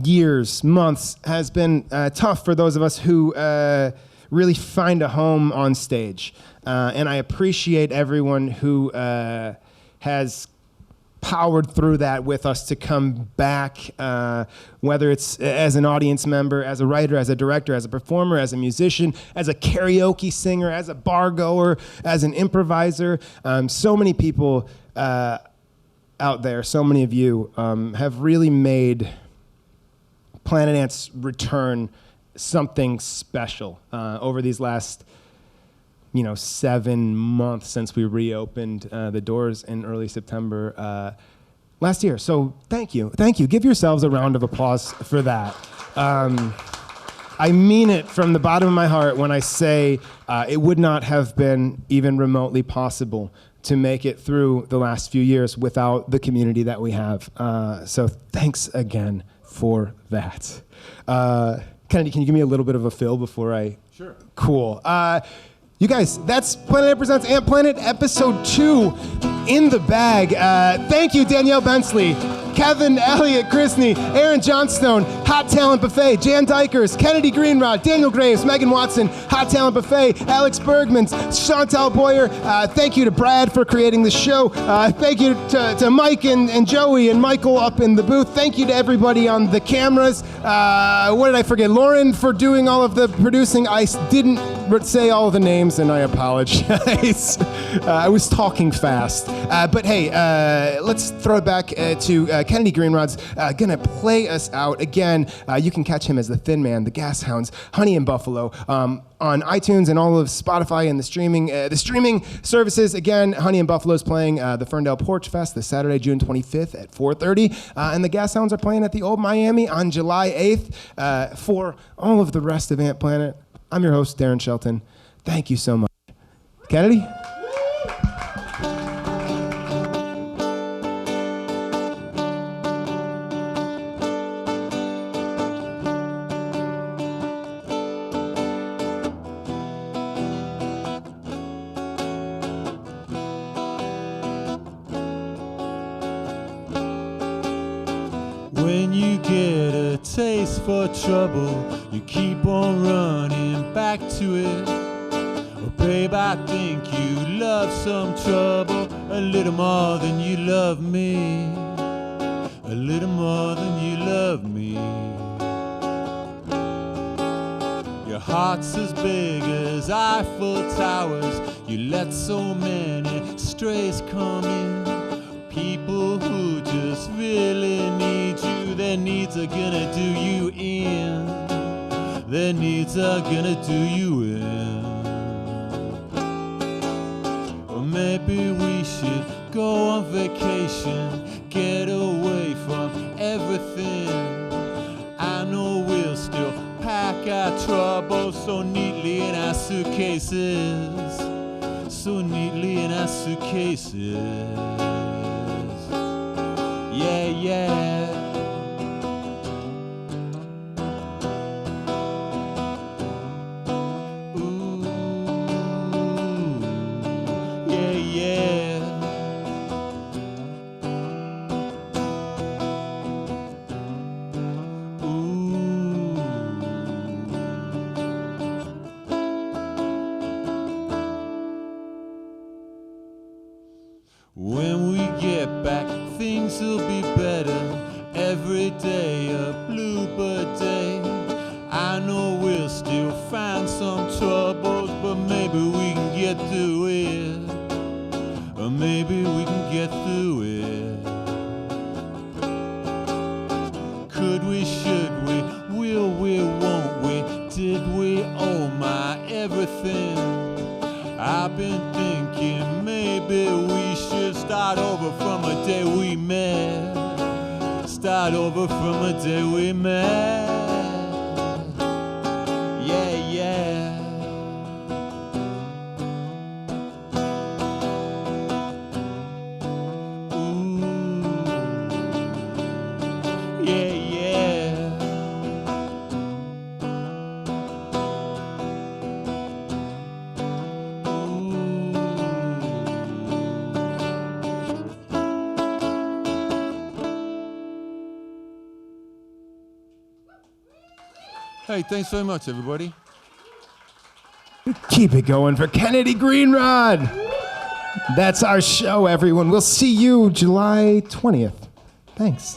years, months has been tough for those of us who really find a home on stage. And I appreciate everyone who has powered through that with us to come back, whether it's as an audience member, as a writer, as a director, as a performer, as a musician, as a karaoke singer, as a bar goer, as an improviser. So many people out there, so many of you have really made Planet Ant's return something special over these last 7 months since we reopened the doors in early September last year. So thank you. Give yourselves a round of applause for that. I mean it from the bottom of my heart when I say it would not have been even remotely possible to make it through the last few years without the community that we have. So thanks again for that. Kennedy, can you give me a little bit of a fill before I... Sure. Cool. You guys, that's Planet Ant Presents Ant Planet episode 2 in the bag. Thank you, Danielle Bensley, Kevin, Elliott, Chrisney, Aaron Johnstone, Hot Talent Buffet, Jan Dijkers, Kennedy Greenrod, Daniel Graves, Meghan Watson, Hot Talent Buffet, Alex Bergmans, Shauntelle Boyer. Thank you to Brad for creating the show. Thank you to Mike and Joey and Michael up in the booth. Thank you to everybody on the cameras. What did I forget? Lauren for doing all of the producing. I didn't say all of the names, and I apologize. I was talking fast. But hey, let's throw it back to Kennedy Greenrod's gonna play us out again. You can catch him as the Thin Man, the Gas Hounds, Honey and Buffalo on iTunes and all of Spotify and the streaming services. Again, Honey and Buffalo's playing the Ferndale Porch Fest this Saturday, June 25th at 4:30, and the Gas Hounds are playing at the Old Miami on July 8th. For all of the rest of Ant Planet, I'm your host, Darren Shelton. Thank you so much. Kennedy? When you get a taste for trouble, you keep on running back to it. Oh, babe, I think you love some trouble a little more than you love me. A little more than you love me. Your heart's as big as Eiffel Towers. You let so many strays come in. People who just really need you, their needs are gonna do you in. Their needs are gonna do you in. Or maybe we should go on vacation, get away from everything. I know we'll still pack our troubles so neatly in our suitcases. So neatly in our suitcases. Yeah, yeah. Ooh, yeah, yeah. Ooh. When we get back, things will be better. Every day a bluebird day. I know we'll still find some troubles, but maybe we can get through it. Or maybe we can get through it. Could we, should we, will we, won't we, did we, oh my everything. I've been thinking maybe we should start over from a day we met. Start over from a day we met. Yeah, yeah. Ooh. Yeah, yeah. Hey, thanks very much, everybody. Keep it going for Kennedy Greenrod. That's our show, everyone. We'll see you July 20th. Thanks.